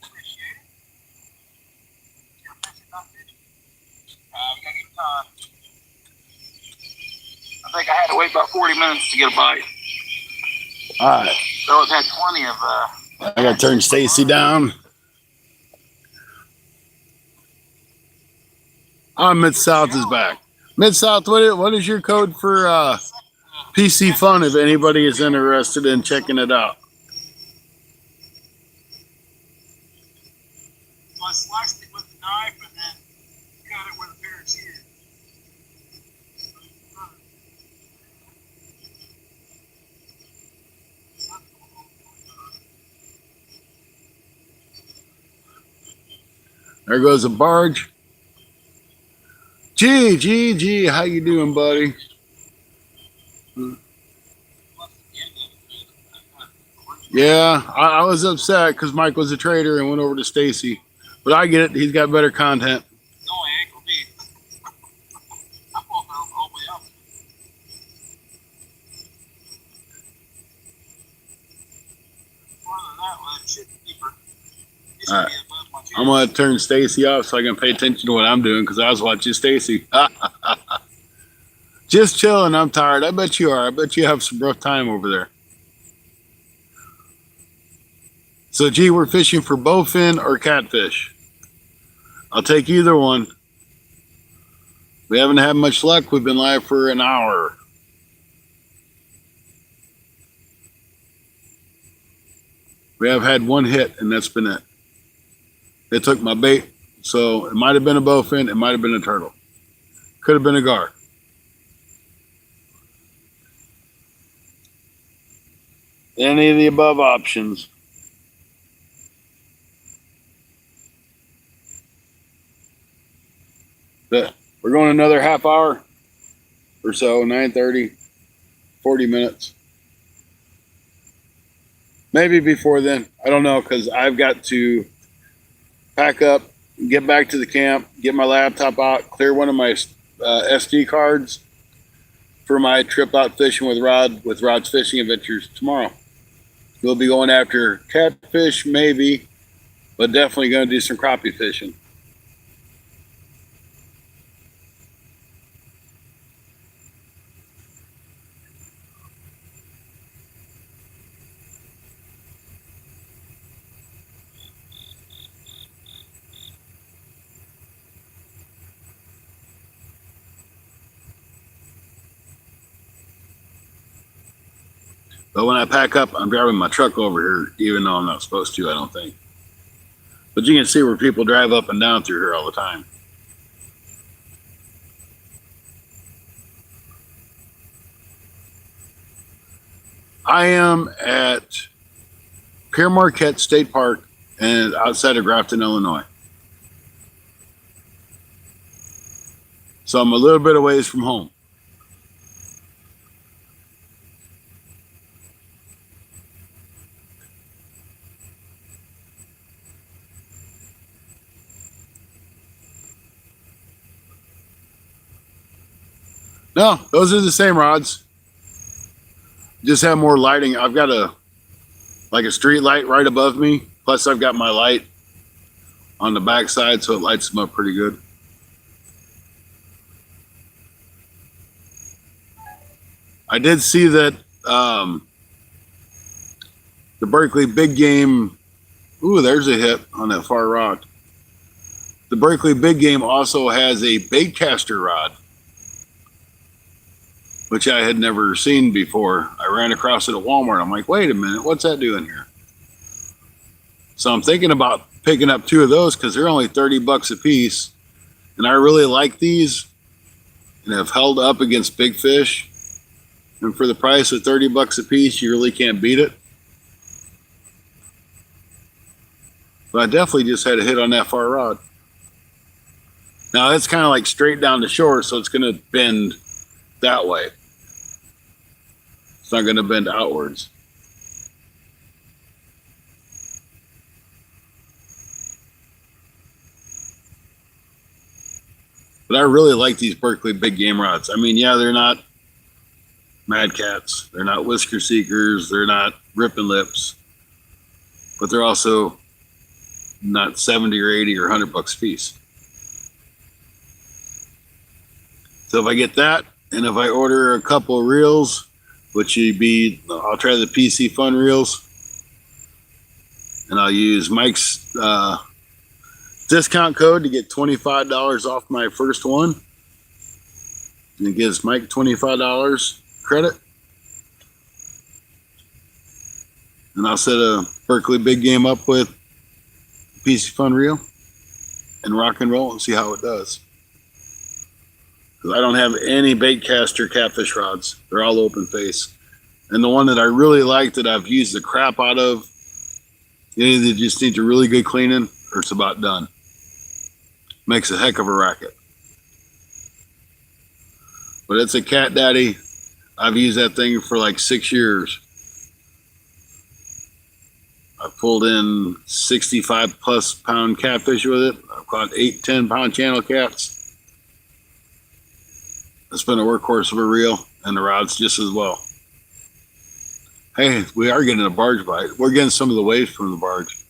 Appreciate it. You're fishing, not fishing. We gotta give time. I think I had to wait about 40 minutes to get a bite. All right. So I've had plenty of. I gotta turn Stacy down. Mid-South is back. Mid-South, what is your code for PC Fun if anybody is interested in checking it out? So I sliced it with the knife and then cut it with a pair of shears. There goes a barge. G, how you doing, buddy? Yeah, I was upset because Mike was a trader and went over to Stacy. But I get it. He's got better content. It's only ankle deep. All right. I'm going to turn Stacy off so I can pay attention to what I'm doing because I was watching Stacy. Just chilling. I'm tired. I bet you are. I bet you have some rough time over there. So, gee, we're fishing for bowfin or catfish. I'll take either one. We haven't had much luck. We've been live for an hour. We have had one hit, and that's been it. It took my bait, so it might have been a bowfin. It might have been a turtle. Could have been a gar. Any of the above options. But we're going another half hour or so, 9:30, 40 minutes. Maybe before then. I don't know because I've got to pack up, get back to the camp, get my laptop out, clear one of my SD cards for my trip out fishing with Rod's Fishing Adventures tomorrow. We'll be going after catfish, maybe, but definitely going to do some crappie fishing. But when I pack up, I'm driving my truck over here, even though I'm not supposed to, I don't think. But you can see where people drive up and down through here all the time. I am at Pierre Marquette State Park and outside of Grafton, Illinois. So I'm a little bit away from home. No, those are the same rods. Just have more lighting. I've got a street light right above me. Plus I've got my light on the back side so it lights them up pretty good. I did see that the Berkeley Big Game, ooh, there's a hit on that far rod. The Berkeley Big Game also has a bait caster rod, which I had never seen before. I ran across it at Walmart. I'm like, wait a minute, what's that doing here? So I'm thinking about picking up two of those because they're only 30 bucks a piece. And I really like these and have held up against big fish. And for the price of 30 bucks a piece, you really can't beat it. But I definitely just had a hit on that far rod. Now it's kind of like straight down the shore, so it's going to bend that way. It's not going to bend outwards. But I really like these Berkeley Big Game rods. I mean, yeah, they're not Mad Cats. They're not Whisker Seekers. They're not Rippin' Lips. But they're also not 70 or 80 or 100 bucks a piece. So if I get that, and if I order a couple of reels, which would be, I'll try the PC Fun reels, and I'll use Mike's discount code to get $25 off my first one. And it gives Mike $25 credit. And I'll set a Berkeley Big Game up with PC Fun reel and rock and roll and see how it does. Because I don't have any bait caster catfish rods. They're all open face. And the one that I really like that I've used the crap out of, you either just need a really good cleaning or it's about done. Makes a heck of a racket. But it's a Cat Daddy. I've used that thing for like 6 years. I've pulled in 65 plus pound catfish with it. I've caught 8-10 pound channel cats. It's been a workhorse of a reel, and the rods just as well. Hey, we are getting a barge bite. We're getting some of the waves from the barge.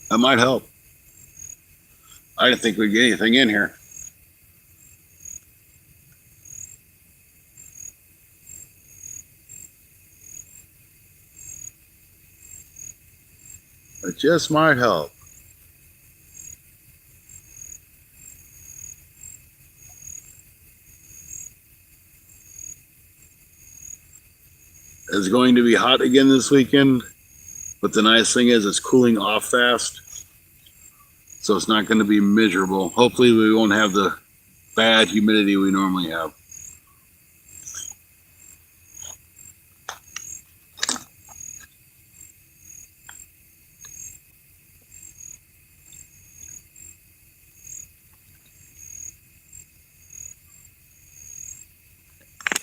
That might help. I didn't think we'd get anything in here. It just might help. It's going to be hot again this weekend, but the nice thing is it's cooling off fast, so it's not going to be miserable. Hopefully we won't have the bad humidity we normally have.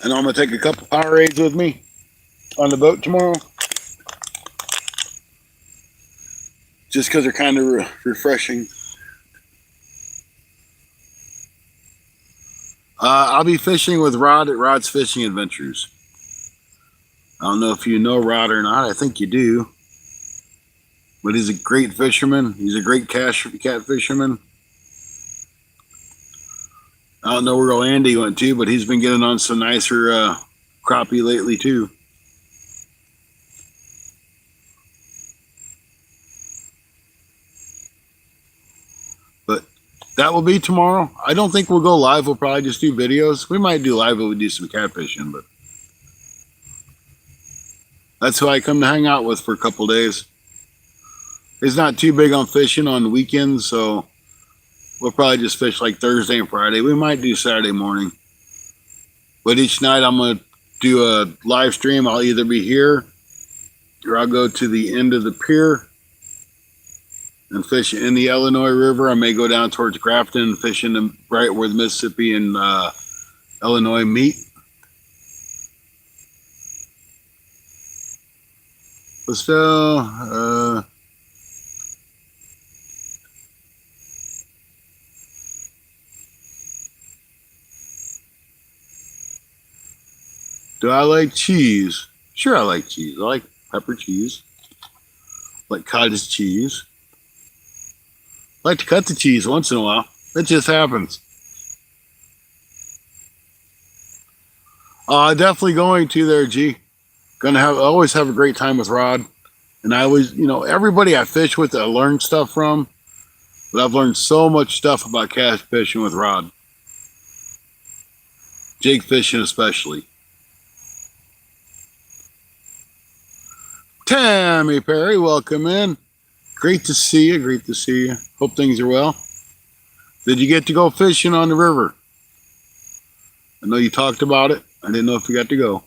And I'm going to take a couple Powerades with me on the boat tomorrow, just because they're kind of refreshing. I'll be fishing with Rod at Rod's Fishing Adventures. I don't know if you know Rod or not. I think you do. But he's a great fisherman. He's a great cat fisherman. I don't know where old Andy went to, but he's been getting on some nicer crappie lately too. But that will be tomorrow. I don't think we'll go live. We'll probably just do videos. We might do live, but we do some catfishing. But that's who I come to hang out with for a couple days. He's not too big on fishing on weekends, so we'll probably just fish like Thursday and Friday. We might do Saturday morning. But each night I'm going to do a live stream. I'll either be here or I'll go to the end of the pier and fish in the Illinois River. I may go down towards Grafton and fish in the, right where the Mississippi and Illinois meet. But still, do I like cheese? Sure, I like cheese. I like pepper cheese. I like cottage cheese. I like to cut the cheese once in a while. It just happens. Definitely going to there, G. Always have a great time with Rod. And I always, everybody I fish with, I learn stuff from. But I've learned so much stuff about cash fishing with Rod. Jig fishing especially. Tammy Perry, welcome in. Great to see you. Great to see you. Hope things are well. Did you get to go fishing on the river? I know you talked about it. I didn't know if you got to go.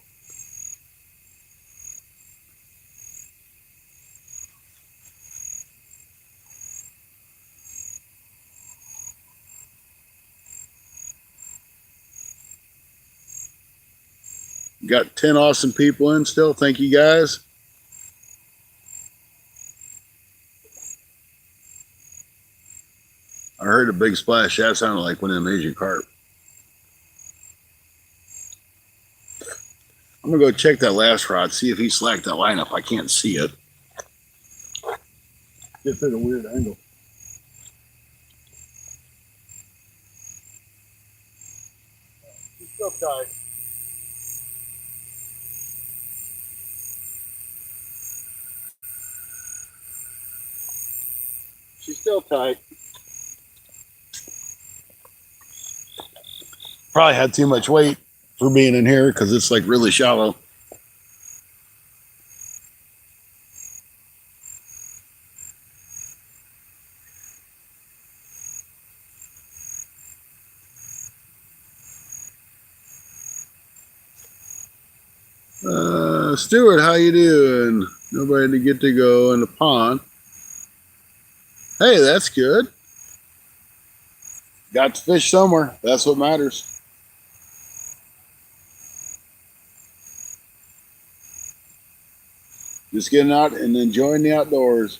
Got 10 awesome people in still. Thank you guys. I heard a big splash. That sounded like one of them Asian carp. I'm going to go check that last rod, see if he slacked that line up. I can't see it. Just at a weird angle. She's still tight. She's still tight. Probably had too much weight for being in here because it's like really shallow. Stuart, how you doing? Nobody to get to go in the pond. Hey, that's good. Got to fish somewhere. That's what matters. Just getting out and enjoying the outdoors.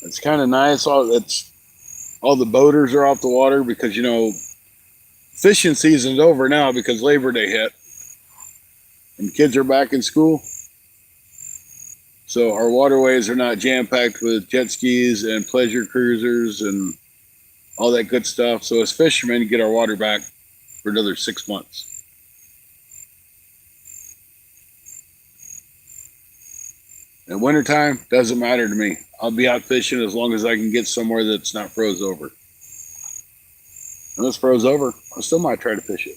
It's kind of nice. All the boaters are off the water because, Fishing season's over now because Labor Day hit and kids are back in school. So our waterways are not jam packed with jet skis and pleasure cruisers and all that good stuff. So as fishermen, get our water back for another 6 months. In wintertime, doesn't matter to me. I'll be out fishing as long as I can get somewhere that's not froze over. When it's froze over, I still might try to fish it.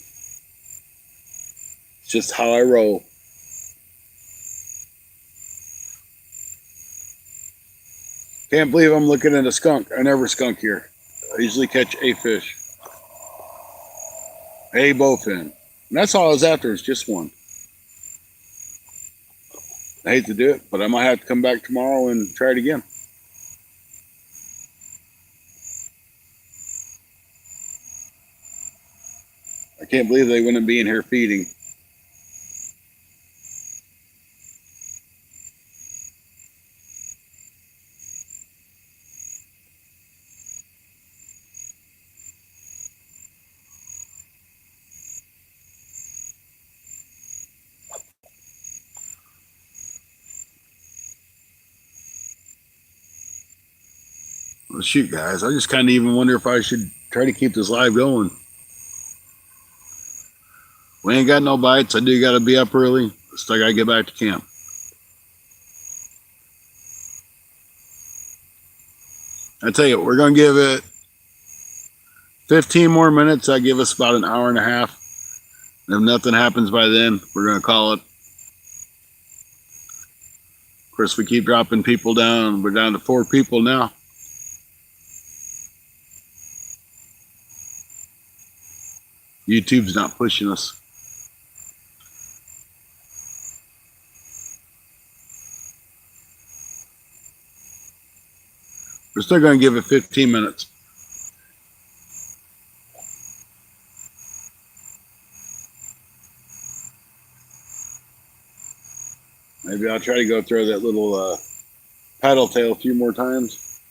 It's just how I roll. Can't believe I'm looking at a skunk. I never skunk here. I usually catch a fish. A bowfin. And that's all I was after, is just one. I hate to do it, but I might have to come back tomorrow and try it again. I can't believe they wouldn't be in here feeding. Well, shoot, guys, I just kind of even wonder if I should try to keep this live going. We ain't got no bites. I do got to be up early. Still got to get back to camp. I tell you, we're going to give it 15 more minutes. I give us about an hour and a half. If nothing happens by then, we're going to call it. Of course, we keep dropping people down. We're down to 4 people now. YouTube's not pushing us. We're still going to give it 15 minutes. Maybe I'll try to go throw that little paddle tail a few more times.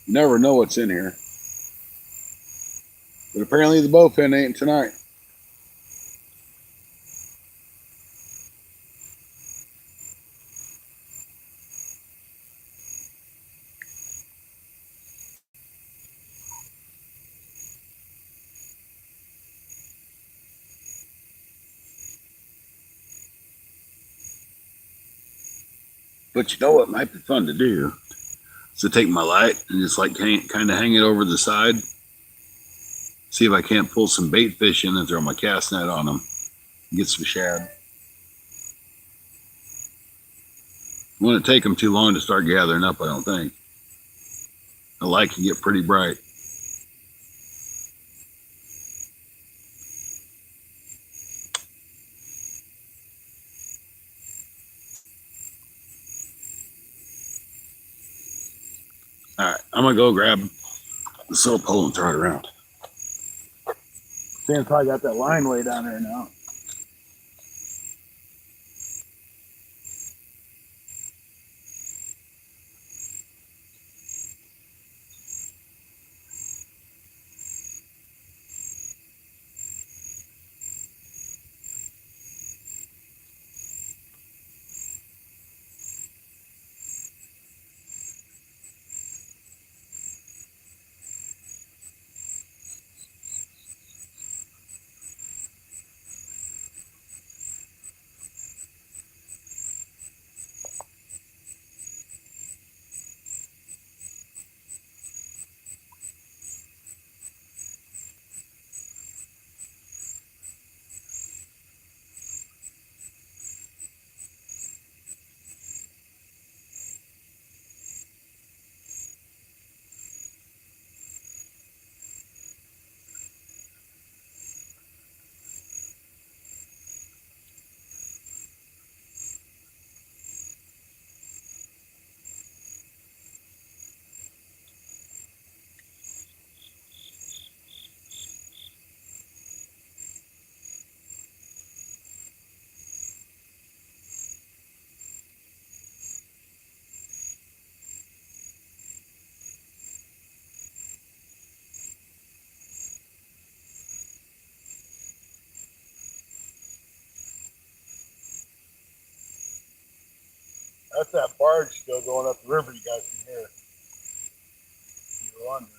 You never know what's in here. But apparently the bowfin ain't tonight. But you know what might be fun to do? Is to take my light and just like kind of hang it over the side. See if I can't pull some bait fish in and throw my cast net on them. Get some shad. Wouldn't take them too long to start gathering up, I don't think. The light can get pretty bright. All right, I'm gonna go grab the soap pole and throw it around. Seeing if I got that line way down there now. That's that barge still going up the river. You guys can hear it. You're wondering.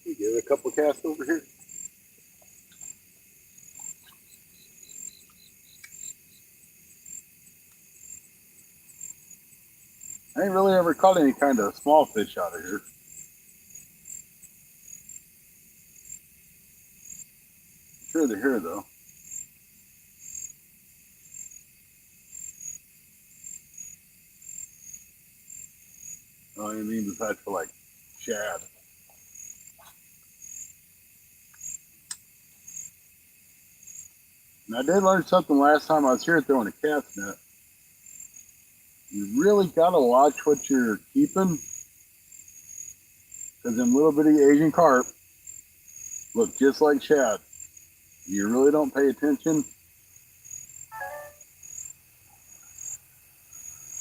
You give it a couple casts over here. I ain't really ever caught any kind of small fish out of here. I'm sure they're here though. I mean, besides for like shad. And I did learn something last time I was here throwing a cast net. You really gotta watch what you're keeping, because them little bitty Asian carp look just like shad. You really don't pay attention,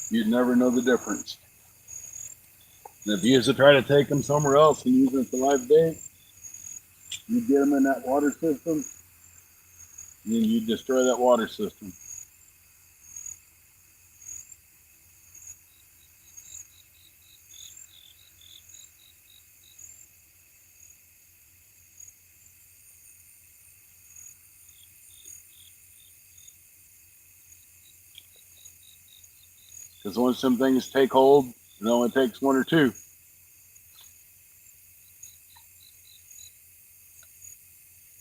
you'd never know the difference. And if you used to try to take them somewhere else and use them for live bait, you get them in that water system, and then you destroy that water system. Because once some things take hold, it only takes one or two.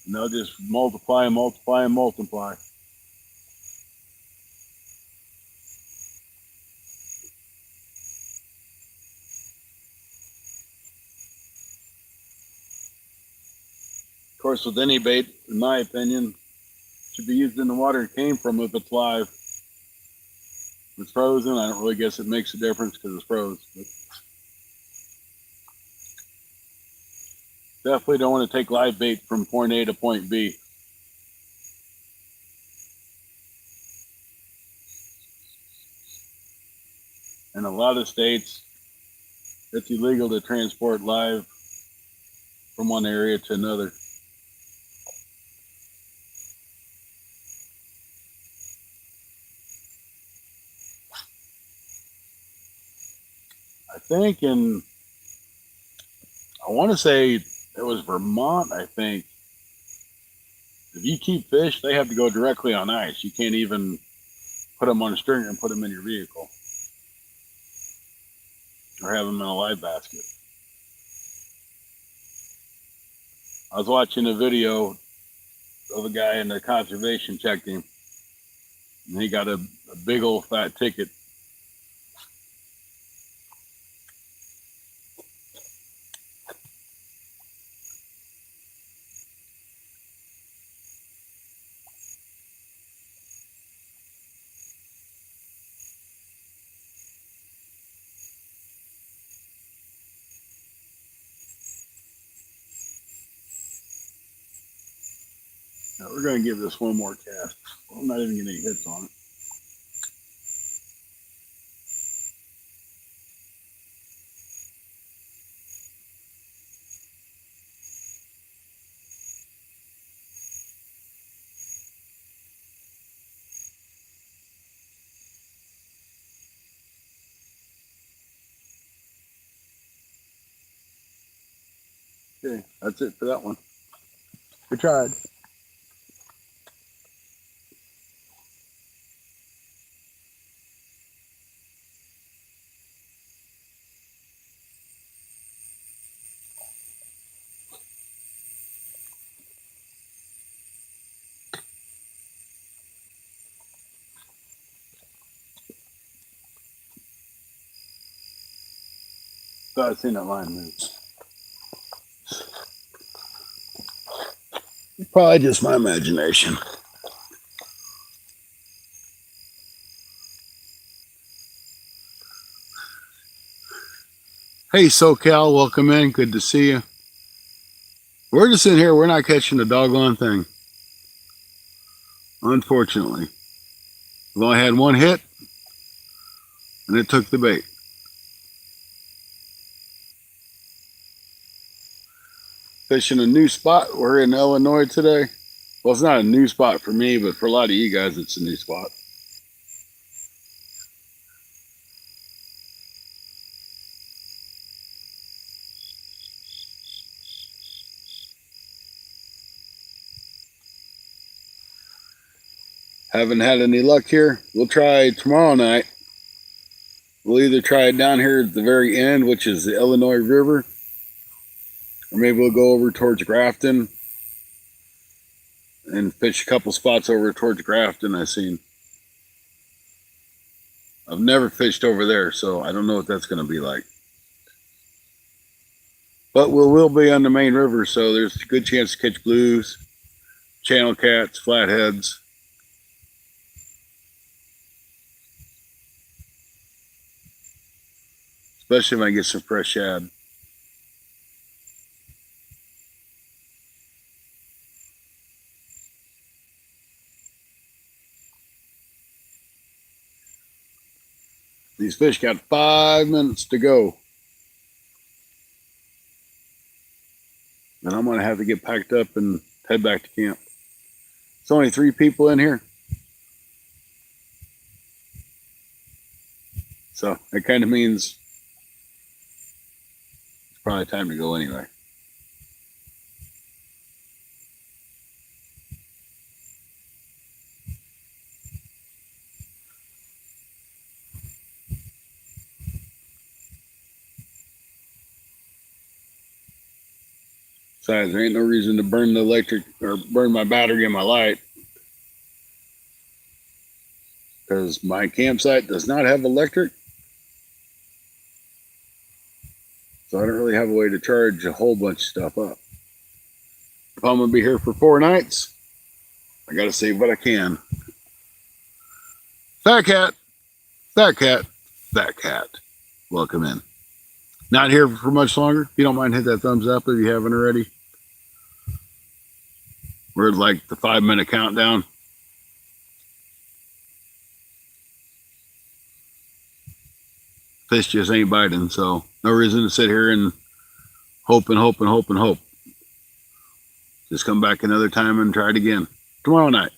And they'll just multiply and multiply and multiply. Of course, with any bait, in my opinion, should be used in the water it came from if it's live. If it's frozen, I don't really guess it makes a difference because it's froze. But definitely don't want to take live bait from point A to point B. In a lot of states, it's illegal to transport live from one area to another. I think I want to say it was Vermont, I think. If you keep fish, they have to go directly on ice. You can't even put them on a stringer and put them in your vehicle or have them in a live basket. I was watching a video of a guy in the conservation checked him, and he got a big old fat ticket We're going to give this one more cast. I'm not even getting any hits on it. Okay, that's it for that one. We tried. Thought I'd seen that line move. Probably just my imagination. Hey, SoCal, welcome in. Good to see you. We're just in here. We're not catching a doggone thing. Unfortunately. We've only had one hit, and it took the bait. Fishing a new spot. We're in Illinois today. Well, it's not a new spot for me, but for a lot of you guys, it's a new spot. Haven't had any luck here. We'll try tomorrow night. We'll either try it down here at the very end, which is the Illinois River, or maybe we'll go over towards Grafton and fish a couple spots over towards Grafton I've seen. I've never fished over there, so I don't know what that's going to be like. But we will be on the main river, so there's a good chance to catch blues, channel cats, flatheads. Especially if I get some fresh shad. These fish got 5 minutes to go. And I'm going to have to get packed up and head back to camp. It's only 3 people in here. So that kind of means it's probably time to go anyway. Besides, there ain't no reason to burn the electric or burn my battery in my light, because my campsite does not have electric. So I don't really have a way to charge a whole bunch of stuff up. If I'm going to be here for 4 nights, I got to save what I can. Fat cat, fat cat, fat cat. Welcome in. Not here for much longer. If you don't mind, hit that thumbs up if you haven't already. We're at like the 5-minute countdown. Fish just ain't biting, so no reason to sit here and hope and hope and hope and hope. Just come back another time and try it again tomorrow night.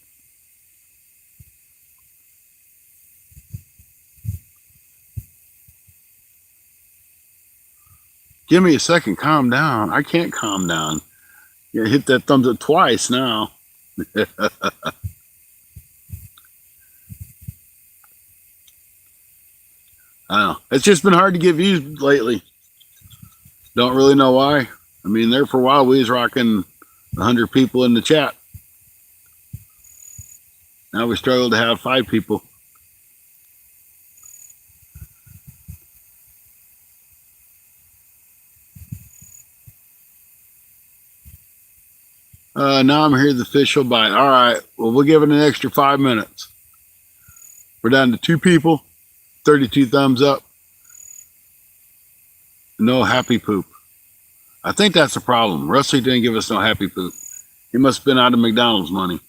Give me a second, calm down. I can't calm down. You hit that thumbs up twice now. I don't know. It's just been hard to get views lately. Don't really know why. I mean, there for a while we was rocking 100 people in the chat. Now we struggle to have 5 people. Now I'm here, the fish will bite. All right, well, we'll give it an extra 5 minutes. We're down to 2 people, 32 thumbs up. No happy poop. I think that's the problem. Rusty didn't give us no happy poop. He must have been out of McDonald's money.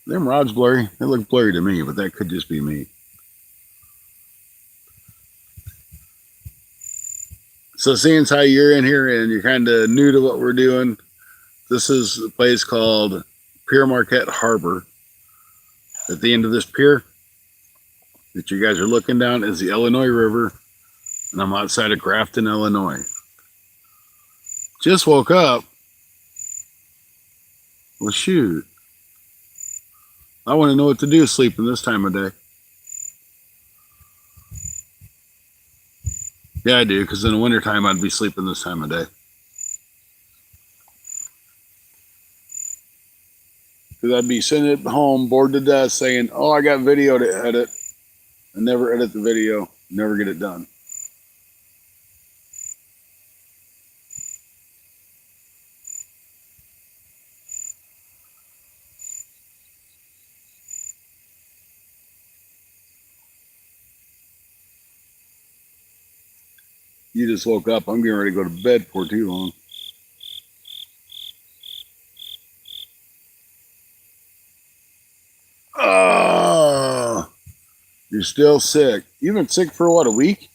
Them rods blurry. They look blurry to me, but that could just be me. So seeing as how you're in here and you're kind of new to what we're doing, this is a place called Pier Marquette Harbor. At the end of this pier that you guys are looking down is the Illinois River, and I'm outside of Grafton, Illinois. Just woke up. Well, shoot. I want to know what to do sleeping this time of day. Yeah, I do, because in the wintertime, I'd be sleeping this time of day. Because I'd be sitting at home, bored to death, saying, oh, I got video to edit. I never edit the video, never get it done. You just woke up. I'm getting ready to go to bed for too long. Oh, you're still sick. You've been sick for what, a week?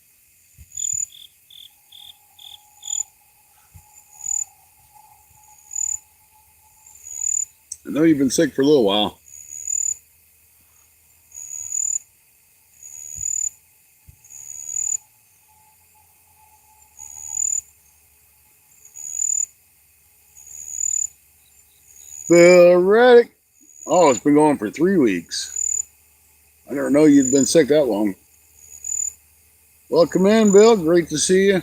I know you've been sick for a little while. Bill Reddick. Oh, it's been going for 3 weeks. I never know you'd been sick that long. Welcome in, Bill. Great to see you.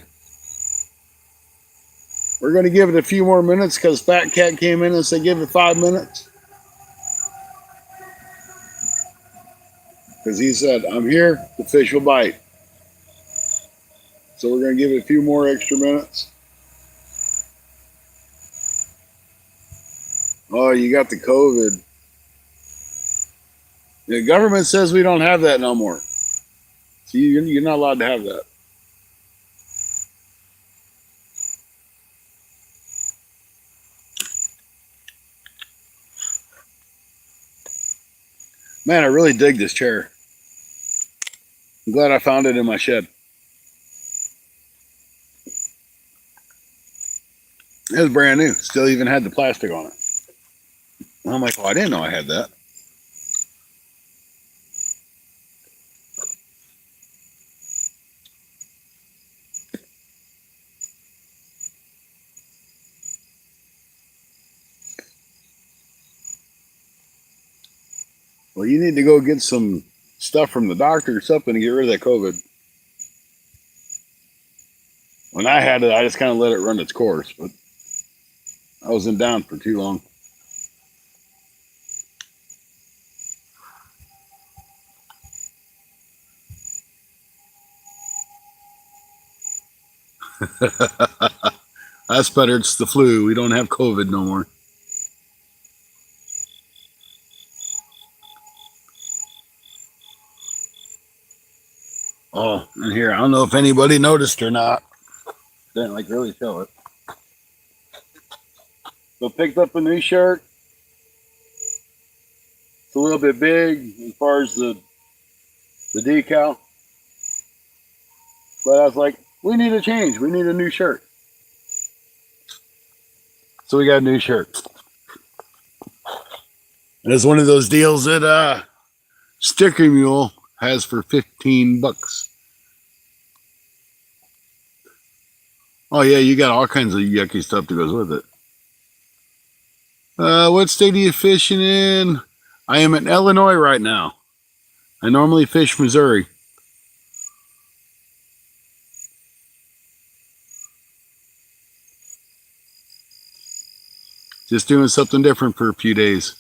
We're going to give it a few more minutes because Fat Cat came in and said give it 5 minutes. Because he said, I'm here, the fish will bite. So we're going to give it a few more extra minutes. Oh, you got the COVID. The government says we don't have that no more. So you're not allowed to have that. Man, I really dig this chair. I'm glad I found it in my shed. It was brand new. Still even had the plastic on it. I'm like, oh, I didn't know I had that. Well, you need to go get some stuff from the doctor or something to get rid of that COVID. When I had it, I just kind of let it run its course, but I wasn't down for too long. That's better. It's the flu. We don't have COVID no more. Oh, and here, I don't know if anybody noticed or not. Didn't like really show it. So picked up a new shirt. It's a little bit big as far as the decal. But I was like, we need a change. We need a new shirt. So we got a new shirt. And it's one of those deals that Sticker Mule has for $15. Oh yeah, you got all kinds of yucky stuff that goes with it. What state are you fishing in? I am in Illinois right now. I normally fish Missouri. Just doing something different for a few days.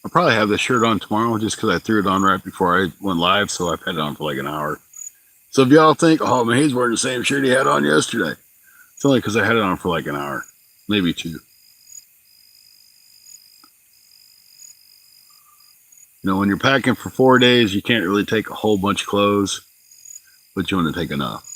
I'll probably have this shirt on tomorrow just because I threw it on right before I went live, so I've had it on for like an hour. So if y'all think, oh man, he's wearing the same shirt he had on yesterday, it's only because I had it on for like an hour, maybe 2. You know, when you're packing for 4 days, you can't really take a whole bunch of clothes, but you want to take enough.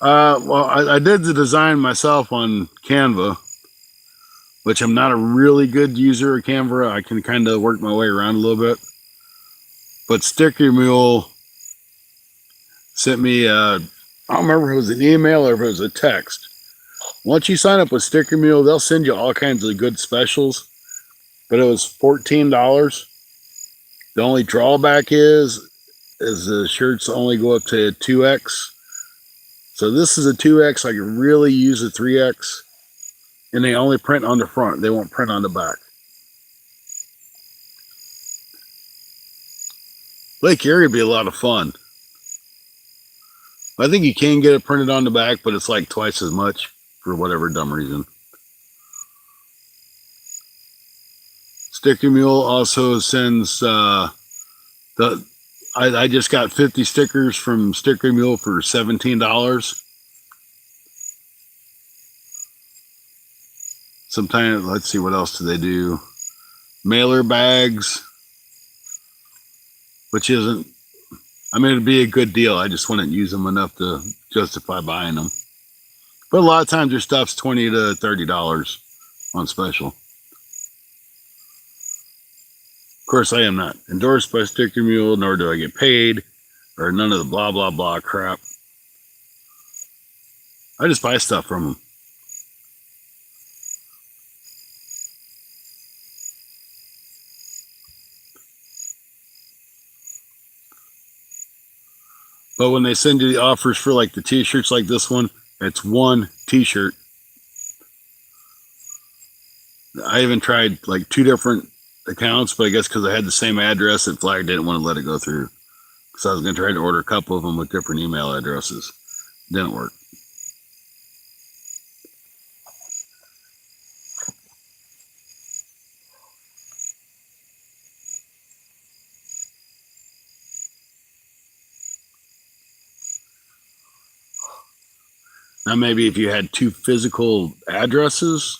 Well, I did the design myself on Canva, which I'm not a really good user of Canva. I can kind of work my way around a little bit. But Sticker Mule sent me, I don't remember if it was an email or if it was a text. Once you sign up with Sticker Mule, they'll send you all kinds of good specials. But it was $14. The only drawback is the shirts only go up to 2X. So this is a 2X. I can really use a 3X. And they only print on the front. They won't print on the back. Lake Erie would be a lot of fun. I think you can get it printed on the back, but it's like twice as much for whatever dumb reason. Sticker Mule also sends I just got 50 stickers from Sticker Mule for $17. Sometimes, let's see, what else do they do? Mailer bags, which isn't, I mean, it'd be a good deal. I just wouldn't use them enough to justify buying them. But a lot of times their stuff's $20 to $30 on special. Of course, I am not endorsed by Sticker Mule, nor do I get paid, or none of the blah, blah, blah crap. I just buy stuff from them. But when they send you the offers for like the t-shirts like this one, it's one t-shirt. I even tried like 2 different accounts, but I guess because I had the same address, it flagged, didn't want to let it go through. So I was going to try to order a couple of them with different email addresses. Didn't work. Now maybe if you had 2 physical addresses,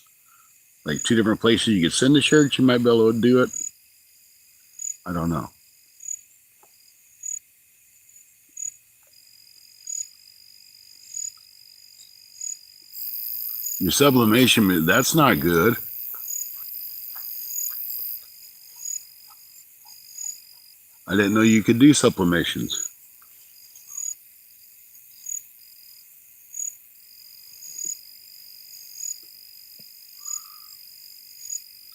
like 2 different places you could send the shirts, you might be able to do it. I don't know. Your sublimation, that's not good. I didn't know you could do sublimations.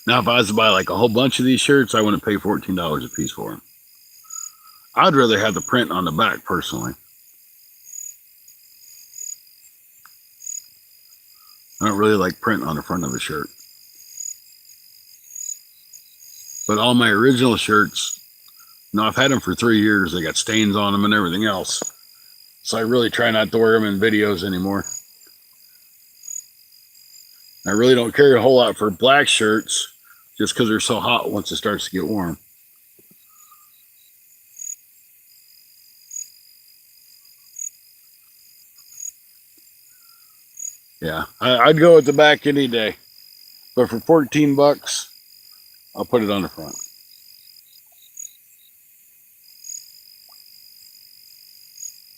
Now, if I was to buy like a whole bunch of these shirts, I wouldn't pay $14 a piece for them. I'd rather have the print on the back, personally. I don't really like print on the front of a shirt. But all my original shirts, you know, I've had them for 3 years. They got stains on them and everything else. So I really try not to wear them in videos anymore. I really don't care a whole lot for black shirts just because they're so hot once it starts to get warm. Yeah, I'd go with the back any day. But for 14 bucks, I'll put it on the front.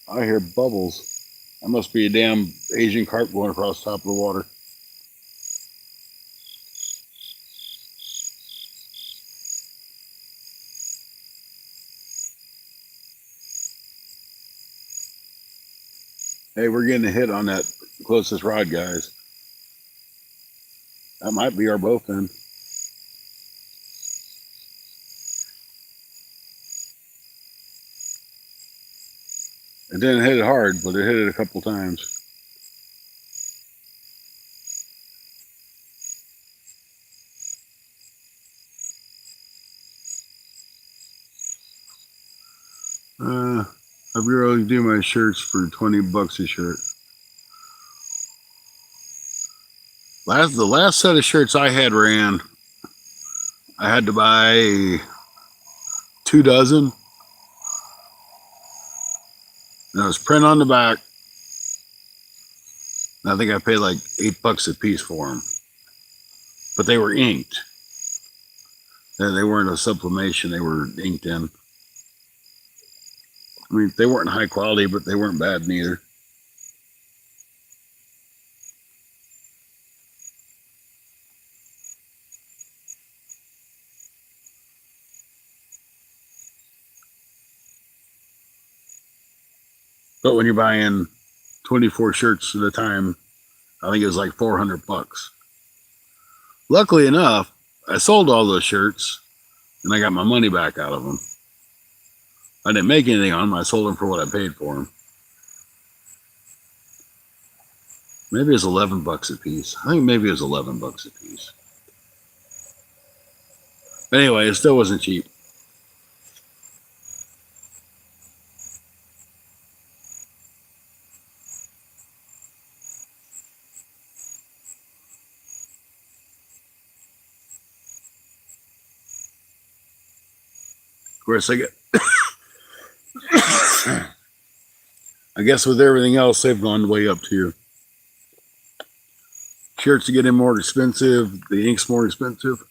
I hear bubbles. That must be a damn Asian carp going across the top of the water. Hey, we're getting a hit on that closest rod, guys. That might be our bowfin. It didn't hit it hard, but it hit it a couple times. I really do my shirts for 20 bucks a shirt. The last set of shirts I had ran, I had to buy 2 dozen. And it was print on the back. And I think I paid like $8 a piece for them. But they were inked. They weren't a sublimation. They were inked in. I mean, they weren't high quality, but they weren't bad neither. But when you're buying 24 shirts at a time, I think it was like $400. Luckily enough, I sold all those shirts and I got my money back out of them. I didn't make anything on them. I sold them for what I paid for them. Maybe it was $11 a piece. I think maybe it was $11 a piece. But anyway, it still wasn't cheap. Of course, I guess with everything else, they've gone way up too. Shirts are getting more expensive. The ink's more expensive.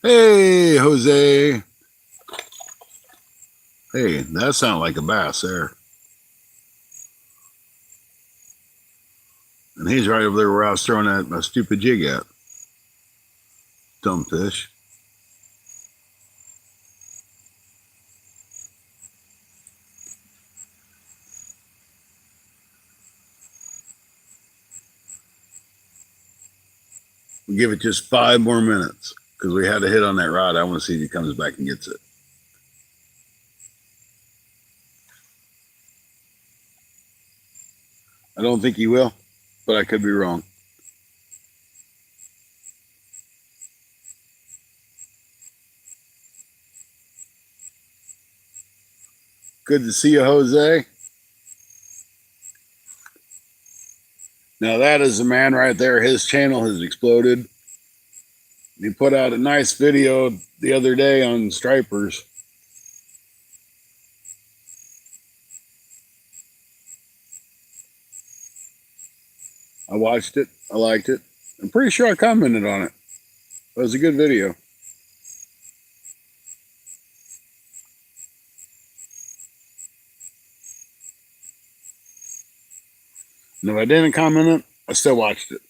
Hey, Jose. Hey, that sounded like a bass there. And he's right over there where I was throwing that stupid jig at. Dumb fish. We'll give it just 5 more minutes because we had a hit on that rod. I want to see if he comes back and gets it. I don't think he will, but I could be wrong. Good to see you, Jose. Now that is the man right there. His channel has exploded. He put out a nice video the other day on stripers. I watched it. I liked it. I'm pretty sure I commented on it. It was a good video. And if I didn't comment it, I still watched it.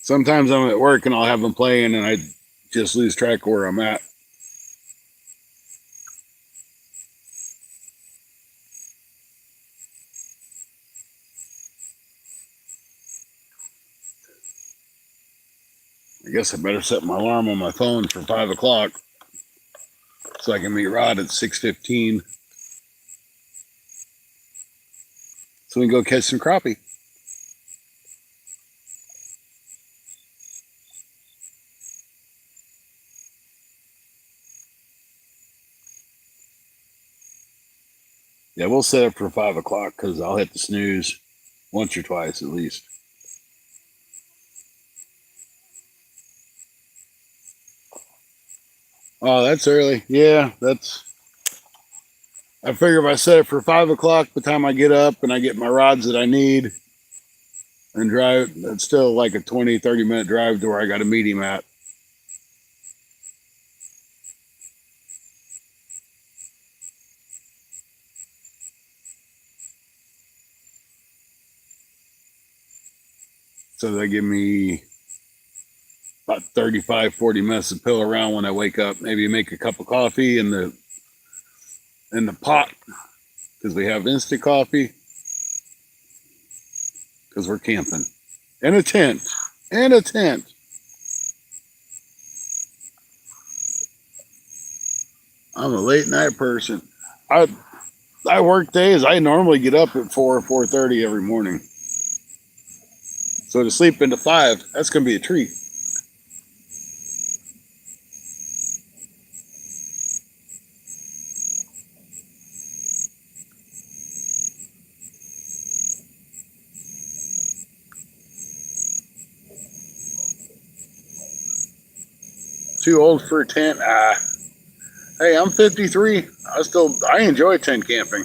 Sometimes I'm at work and I'll have them playing and I just lose track of where I'm at. I guess I better set my alarm on my phone for 5 o'clock so I can meet Rod at 6:15 so we can go catch some crappie. Yeah, we'll set it for 5 o'clock because I'll hit the snooze once or twice at least. Oh, that's early. Yeah, I figure if I set it for 5 o'clock, by the time I get up and I get my rods that I need and drive, that's still like a 20, 30-minute drive to where I got to meet him at. So they give me about 35, 40 minutes to pill around when I wake up. Maybe make a cup of coffee in the pot because we have instant coffee because we're camping. And a tent. And a tent. I'm a late night person. I work days. I normally get up at 4 or 4:30 every morning. So to sleep into 5, that's going to be a treat. Too old for a tent? Hey, I'm 53. I enjoy tent camping.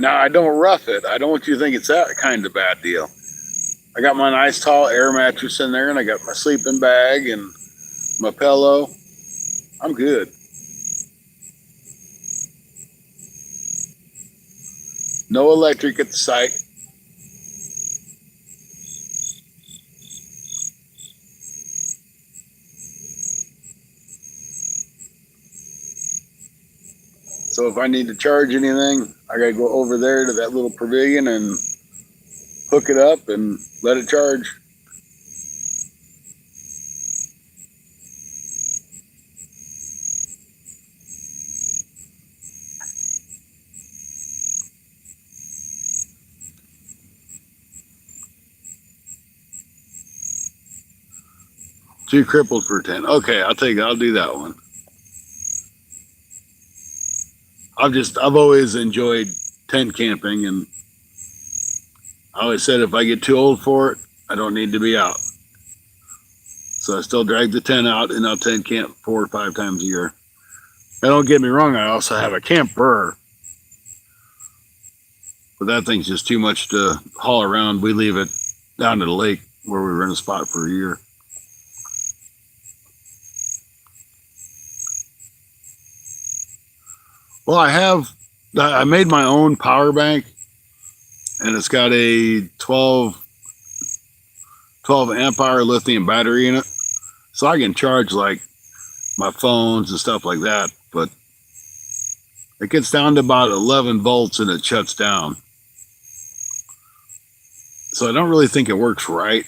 Now I don't rough it. I don't want you to think it's that kind of bad deal. I got my nice tall air mattress in there, and I got my sleeping bag and my pillow. I'm good. No electric at the site. So if I need to charge anything, I gotta go over there to that little pavilion and hook it up and let it charge. Too crippled for 10. Okay, I'll take it. I'll do that one. I've always enjoyed tent camping, and I always said if I get too old for it, I don't need to be out. So I still drag the tent out, and I'll tent camp 4 or 5 times a year. And don't get me wrong, I also have a camper, but that thing's just too much to haul around. We leave it down to the lake where we rent a spot for a year. Well, I made my own power bank, and it's got a 12 amp hour lithium battery in it. So I can charge like my phones and stuff like that, but it gets down to about 11 volts and it shuts down. So I don't really think it works right,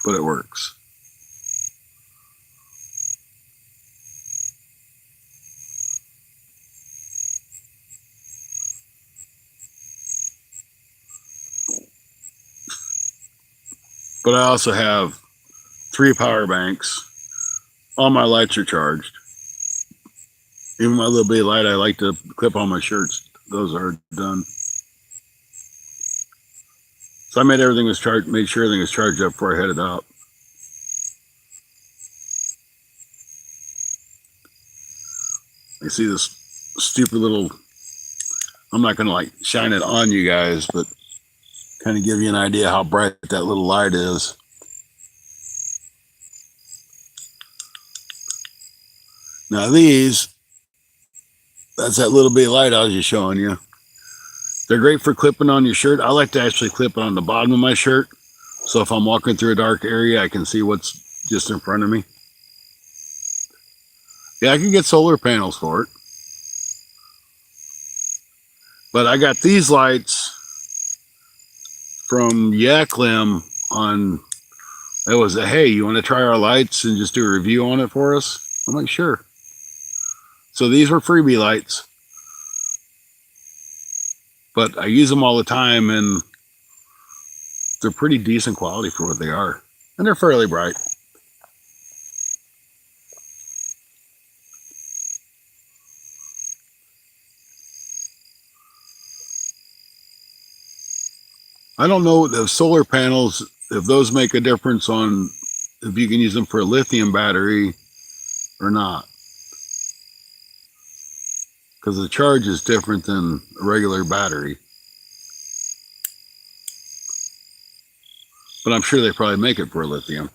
but it works. But I also have 3 power banks. All my lights are charged. Even my little bitty light I like to clip on my shirts, those are done. So I made sure everything was charged up before I headed out. You see this stupid little, I'm not going to like shine it on you guys, but kind of give you an idea how bright that little light is. Now that's that little bitty light I was just showing you. They're great for clipping on your shirt. I like to actually clip it on the bottom of my shirt. So if I'm walking through a dark area, I can see what's just in front of me. Yeah, I can get solar panels for it. But I got these lights from Yaklim on, it was a, hey, you want to try our lights and just do a review on it for us? I'm like, sure. So these were freebie lights. But I use them all the time, and they're pretty decent quality for what they are. And they're fairly bright. I don't know the solar panels, if those make a difference on if you can use them for a lithium battery or not. Because the charge is different than a regular battery. But I'm sure they probably make it for lithium.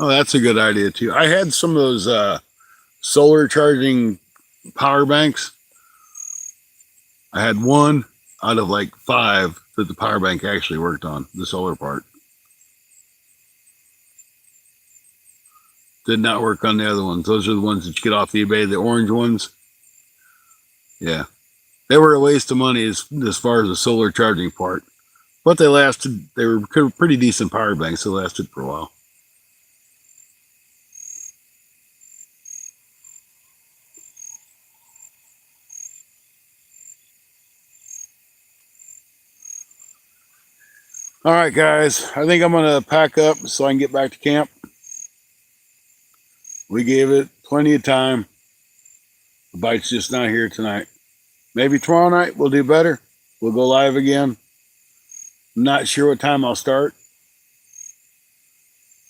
Oh, that's a good idea too. I had some of those solar charging power banks. I had one out of like 5 that the power bank actually worked on, the solar part. Did not work on the other ones. Those are the ones that you get off eBay, the orange ones. Yeah. They were a waste of money as far as the solar charging part. But they lasted, they were pretty decent power banks. They lasted for a while. All right, guys. I think I'm going to pack up so I can get back to camp. We gave it plenty of time. The bite's just not here tonight. Maybe tomorrow night we'll do better. We'll go live again. I'm not sure what time I'll start,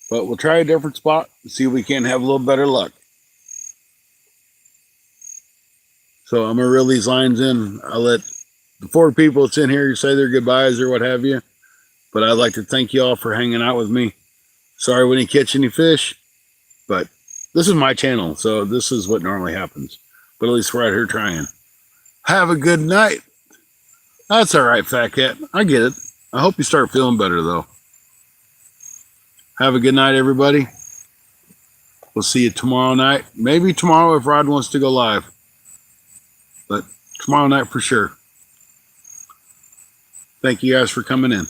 but we'll try a different spot and see if we can have a little better luck. So I'm gonna reel these lines in. I'll let the 4 people that's in here say their goodbyes or what have you. But I'd like to thank you all for hanging out with me. Sorry we didn't catch any fish, but this is my channel, so this is what normally happens. But at least we're out here trying. Have a good night. That's all right, Fat Cat. I get it. I hope you start feeling better, though. Have a good night, everybody. We'll see you tomorrow night. Maybe tomorrow if Rod wants to go live. But tomorrow night for sure. Thank you guys for coming in.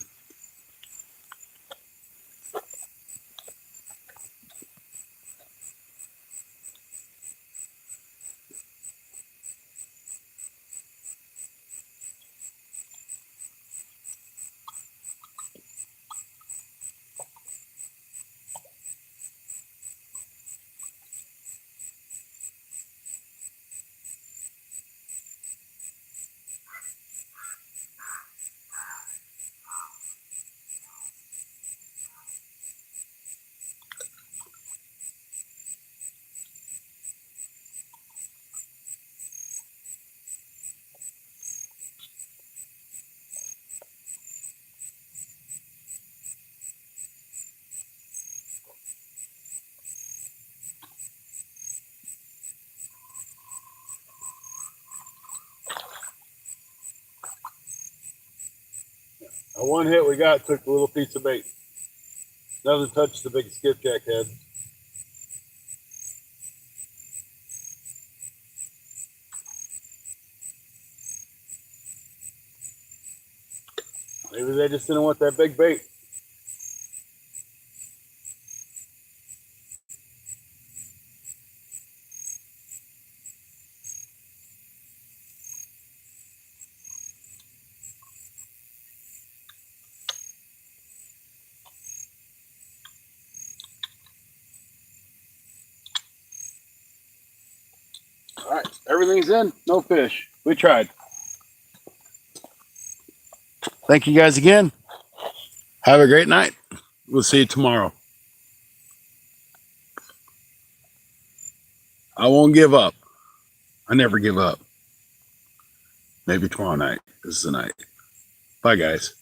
A one hit we got took a little piece of bait. Doesn't touch the big skipjack head. Maybe they just didn't want that big bait. All right, everything's in. No fish. We tried. Thank you guys again. Have a great night. We'll see you tomorrow. I won't give up. I never give up. Maybe tomorrow night. This is the night. Bye, guys.